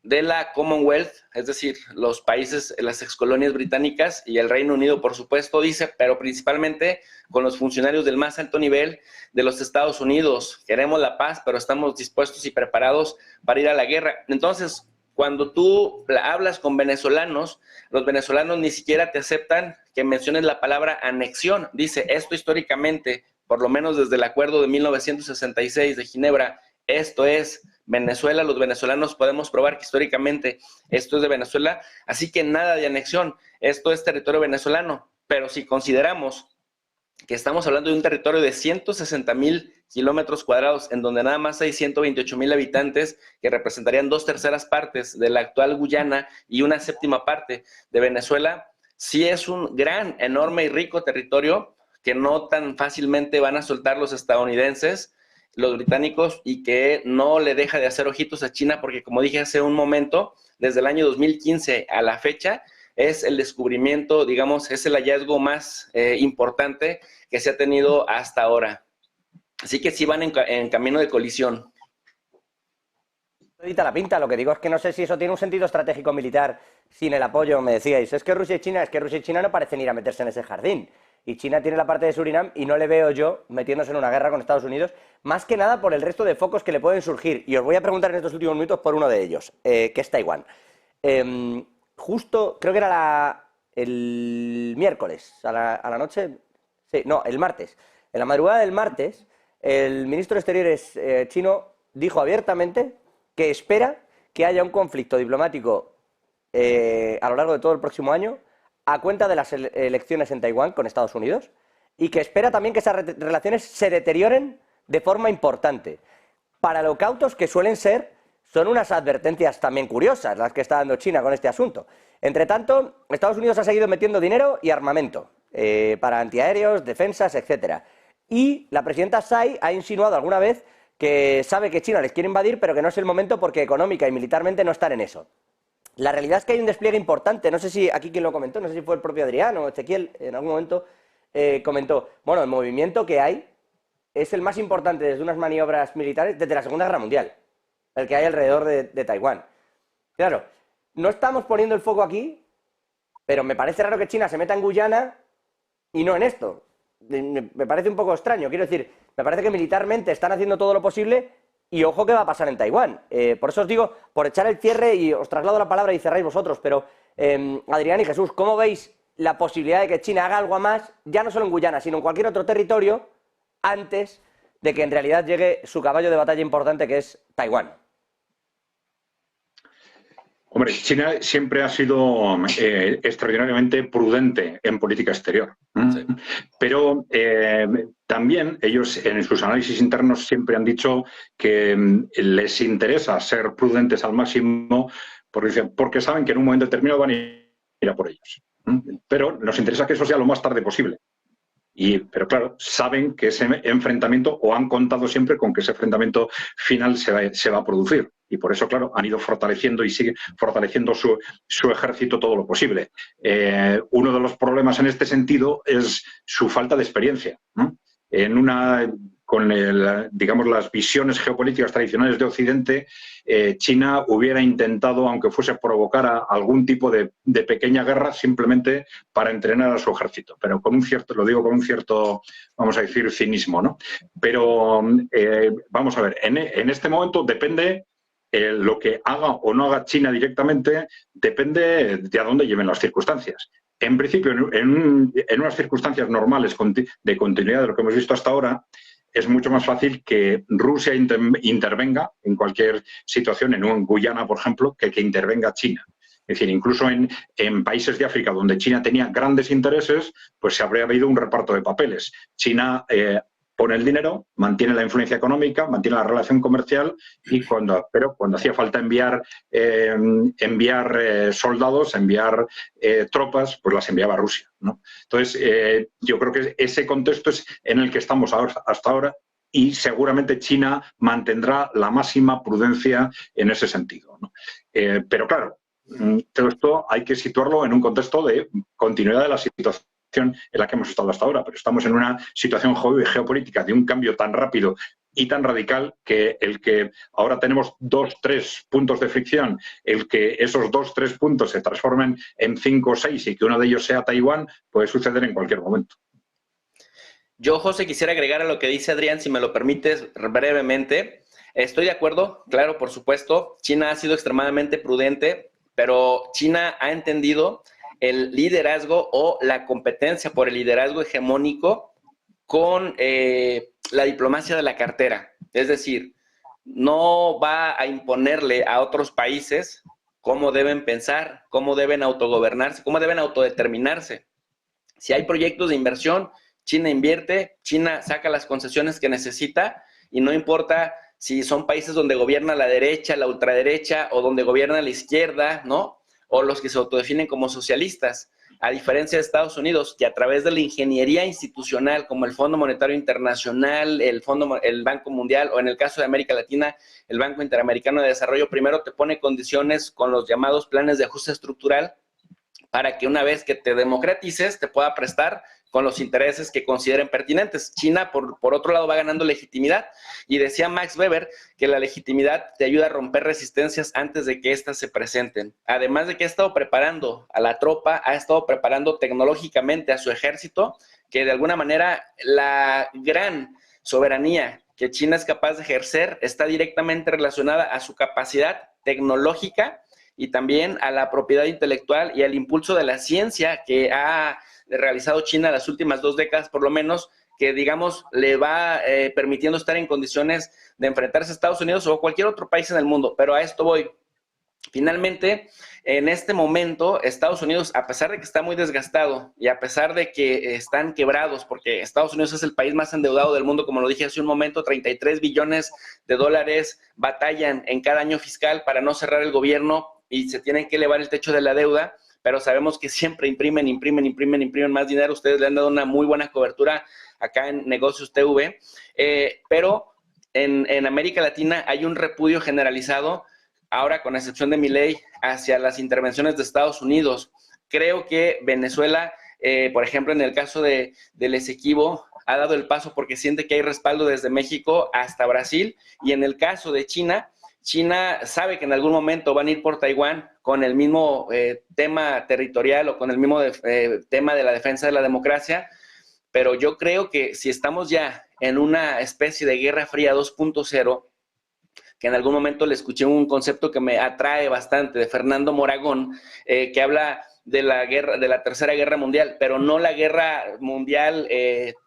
de la Commonwealth, es decir, los países, las excolonias británicas y el Reino Unido, por supuesto, dice, pero principalmente con los funcionarios del más alto nivel de los Estados Unidos. Queremos la paz, pero estamos dispuestos y preparados para ir a la guerra. Entonces, cuando tú hablas con venezolanos, los venezolanos ni siquiera te aceptan que menciones la palabra anexión. Dice, esto históricamente, por lo menos desde el acuerdo de 1966 de Ginebra, esto es Venezuela, los venezolanos podemos probar que históricamente esto es de Venezuela, así que nada de anexión, esto es territorio venezolano, pero si consideramos que estamos hablando de un territorio de 160,000 kilómetros cuadrados, en donde nada más hay 128,000 habitantes, que representarían 2/3 partes de la actual Guyana y una 7ª parte de Venezuela, sí es un gran, enorme y rico territorio que no tan fácilmente van a soltar los estadounidenses, los británicos, y que no le deja de hacer ojitos a China porque, como dije hace un momento, desde el año 2015 a la fecha, es el descubrimiento, digamos, es el hallazgo más importante que se ha tenido hasta ahora. Así que sí van en camino de colisión. La pinta, lo que digo es que no sé si eso tiene un sentido estratégico militar sin el apoyo, me decíais, es que Rusia y China no parecen ir a meterse en ese jardín, y China tiene la parte de Surinam y no le veo yo metiéndose en una guerra con Estados Unidos, más que nada por el resto de focos que le pueden surgir, y os voy a preguntar en estos últimos minutos por uno de ellos, que es Taiwán. Justo, creo que era el miércoles, a la noche, sí, no, el martes, en la madrugada del martes, el ministro de Exteriores chino dijo abiertamente que espera que haya un conflicto diplomático a lo largo de todo el próximo año a cuenta de las elecciones en Taiwán con Estados Unidos, y que espera también que esas relaciones se deterioren de forma importante. Para lo cautos que suelen ser, son unas advertencias también curiosas las que está dando China con este asunto. Entre tanto, Estados Unidos ha seguido metiendo dinero y armamento para antiaéreos, defensas, etcétera. Y la presidenta Tsai ha insinuado alguna vez que sabe que China les quiere invadir, pero que no es el momento porque económica y militarmente no están en eso. La realidad es que hay un despliegue importante, no sé si aquí quien lo comentó, no sé si fue el propio Adrián o Ezequiel, en algún momento comentó, bueno, el movimiento que hay es el más importante desde unas maniobras militares desde la Segunda Guerra Mundial, el que hay alrededor de Taiwán. Claro, no estamos poniendo el foco aquí, pero me parece raro que China se meta en Guyana y no en esto. Me parece un poco extraño, quiero decir, me parece que militarmente están haciendo todo lo posible y ojo qué va a pasar en Taiwán. Por eso os digo, por echar el cierre, y os traslado la palabra y cerráis vosotros, pero Adrián y Jesús, ¿cómo veis la posibilidad de que China haga algo más, ya no solo en Guyana, sino en cualquier otro territorio, antes de que en realidad llegue su caballo de batalla importante, que es Taiwán? Hombre, China siempre ha sido extraordinariamente prudente en política exterior. Sí. Pero también ellos en sus análisis internos siempre han dicho que les interesa ser prudentes al máximo porque saben que en un momento determinado van a ir a por ellos. Pero nos interesa que eso sea lo más tarde posible. Pero claro, saben que ese enfrentamiento, o han contado siempre con que ese enfrentamiento final se va a producir. Y por eso, claro, han ido fortaleciendo y siguen fortaleciendo su ejército todo lo posible. Uno de los problemas en este sentido es su falta de experiencia, ¿no? Con digamos, las visiones geopolíticas tradicionales de Occidente, China hubiera intentado, aunque fuese provocar algún tipo de pequeña guerra, simplemente para entrenar a su ejército, pero con un cierto, lo digo con un cierto, vamos a decir, cinismo, ¿no? Pero vamos a ver, en este momento depende lo que haga o no haga China directamente, depende de a dónde lleven las circunstancias. En principio, en unas circunstancias normales de continuidad de lo que hemos visto hasta ahora, es mucho más fácil que Rusia intervenga en cualquier situación, en Guyana, por ejemplo, que intervenga China. Es decir, incluso en países de África donde China tenía grandes intereses, pues se habría habido un reparto de papeles. China pone el dinero, mantiene la influencia económica, mantiene la relación comercial, pero cuando hacía falta enviar soldados, enviar tropas, pues las enviaba Rusia, ¿no? Entonces, yo creo que ese contexto es en el que estamos hasta ahora, y seguramente China mantendrá la máxima prudencia en ese sentido, ¿no? Pero claro, todo esto hay que situarlo en un contexto de continuidad de la situación en la que hemos estado hasta ahora, pero estamos en una situación geopolítica de un cambio tan rápido y tan radical que el que ahora tenemos 2-3 puntos de fricción, el que esos 2-3 puntos se transformen en 5 o 6 y que uno de ellos sea Taiwán, puede suceder en cualquier momento. Yo, José, quisiera agregar a lo que dice Adrián, si me lo permites brevemente. Estoy de acuerdo, claro, por supuesto. China ha sido extremadamente prudente, pero China ha entendido el liderazgo o la competencia por el liderazgo hegemónico con la diplomacia de la cartera. Es decir, no va a imponerle a otros países cómo deben pensar, cómo deben autogobernarse, cómo deben autodeterminarse. Si hay proyectos de inversión, China invierte, China saca las concesiones que necesita, y no importa si son países donde gobierna la derecha, la ultraderecha, o donde gobierna la izquierda, ¿no? O los que se autodefinen como socialistas, a diferencia de Estados Unidos, que a través de la ingeniería institucional, como el Fondo Monetario Internacional, el Banco Mundial, o en el caso de América Latina, el Banco Interamericano de Desarrollo, primero te pone condiciones con los llamados planes de ajuste estructural para que una vez que te democratices te pueda prestar con los intereses que consideren pertinentes. China, por otro lado, va ganando legitimidad, y decía Max Weber que la legitimidad te ayuda a romper resistencias antes de que éstas se presenten. Además de que ha estado preparando a la tropa, ha estado preparando tecnológicamente a su ejército, que de alguna manera la gran soberanía que China es capaz de ejercer está directamente relacionada a su capacidad tecnológica y también a la propiedad intelectual y al impulso de la ciencia que ha realizado China las últimas 2 décadas, por lo menos, que, digamos, le va permitiendo estar en condiciones de enfrentarse a Estados Unidos o cualquier otro país en el mundo. Pero a esto voy. Finalmente, en este momento, Estados Unidos, a pesar de que está muy desgastado y a pesar de que están quebrados, porque Estados Unidos es el país más endeudado del mundo, como lo dije hace un momento, 33 billones de dólares batallan en cada año fiscal para no cerrar el gobierno y se tienen que elevar el techo de la deuda, pero sabemos que siempre imprimen más dinero. Ustedes le han dado una muy buena cobertura acá en Negocios TV, pero en América Latina hay un repudio generalizado, ahora con excepción de Milei, hacia las intervenciones de Estados Unidos. Creo que Venezuela, por ejemplo, en el caso del Esequibo, ha dado el paso porque siente que hay respaldo desde México hasta Brasil, y en el caso de China, China sabe que en algún momento van a ir por Taiwán con el mismo tema territorial o con el mismo tema de la defensa de la democracia, pero yo creo que si estamos ya en una especie de Guerra Fría 2.0, que en algún momento le escuché un concepto que me atrae bastante de Fernando Moragón, que habla de la Tercera Guerra Mundial, pero no la guerra mundial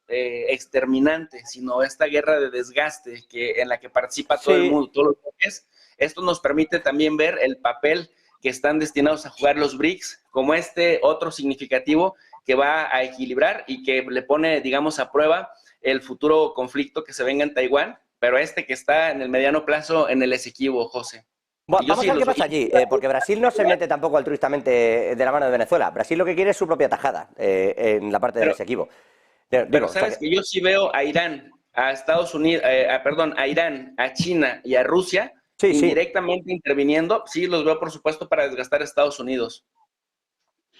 exterminante, sino esta guerra de desgaste en la que participa todo el mundo, todos los países. Esto nos permite también ver el papel que están destinados a jugar los BRICS como este otro significativo que va a equilibrar y que le pone, digamos, a prueba el futuro conflicto que se venga en Taiwán, pero que está en el mediano plazo en el Esequibo, José. Bueno, vamos a ver qué pasa allí, porque Brasil no se mete tampoco altruistamente de la mano de Venezuela. Brasil lo que quiere es su propia tajada en la parte del Esequibo. Pero sabes que yo sí veo a Irán, a Estados Unidos, a Irán, a China y a Rusia indirectamente interviniendo. Sí, los veo, por supuesto, para desgastar a Estados Unidos.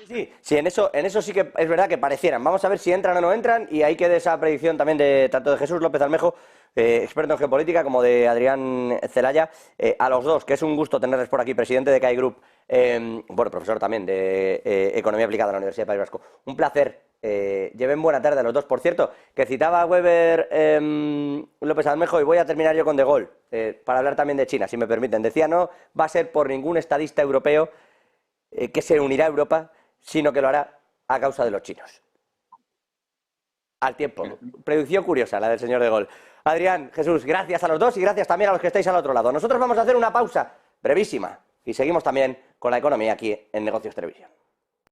Sí, en eso sí que es verdad que parecieran. Vamos a ver si entran o no entran, y ahí queda esa predicción también de tanto de Jesús López Almejo, experto en geopolítica, como de Adrián Celaya, a los dos, que es un gusto tenerles por aquí, presidente de CAI Group, bueno, profesor también de Economía Aplicada en la Universidad del País Vasco. Un placer. Lleven buena tarde a los dos. Por cierto, que citaba a Weber López Almejo, y voy a terminar yo con De Gaulle, para hablar también de China, si me permiten. Decía, no va a ser por ningún estadista europeo que se unirá a Europa, sino que lo hará a causa de los chinos. Al tiempo. Predicción curiosa la del señor De Gaulle. Adrián, Jesús, gracias a los dos y gracias también a los que estáis al otro lado. Nosotros vamos a hacer una pausa brevísima y seguimos también con la economía aquí en Negocios Televisión.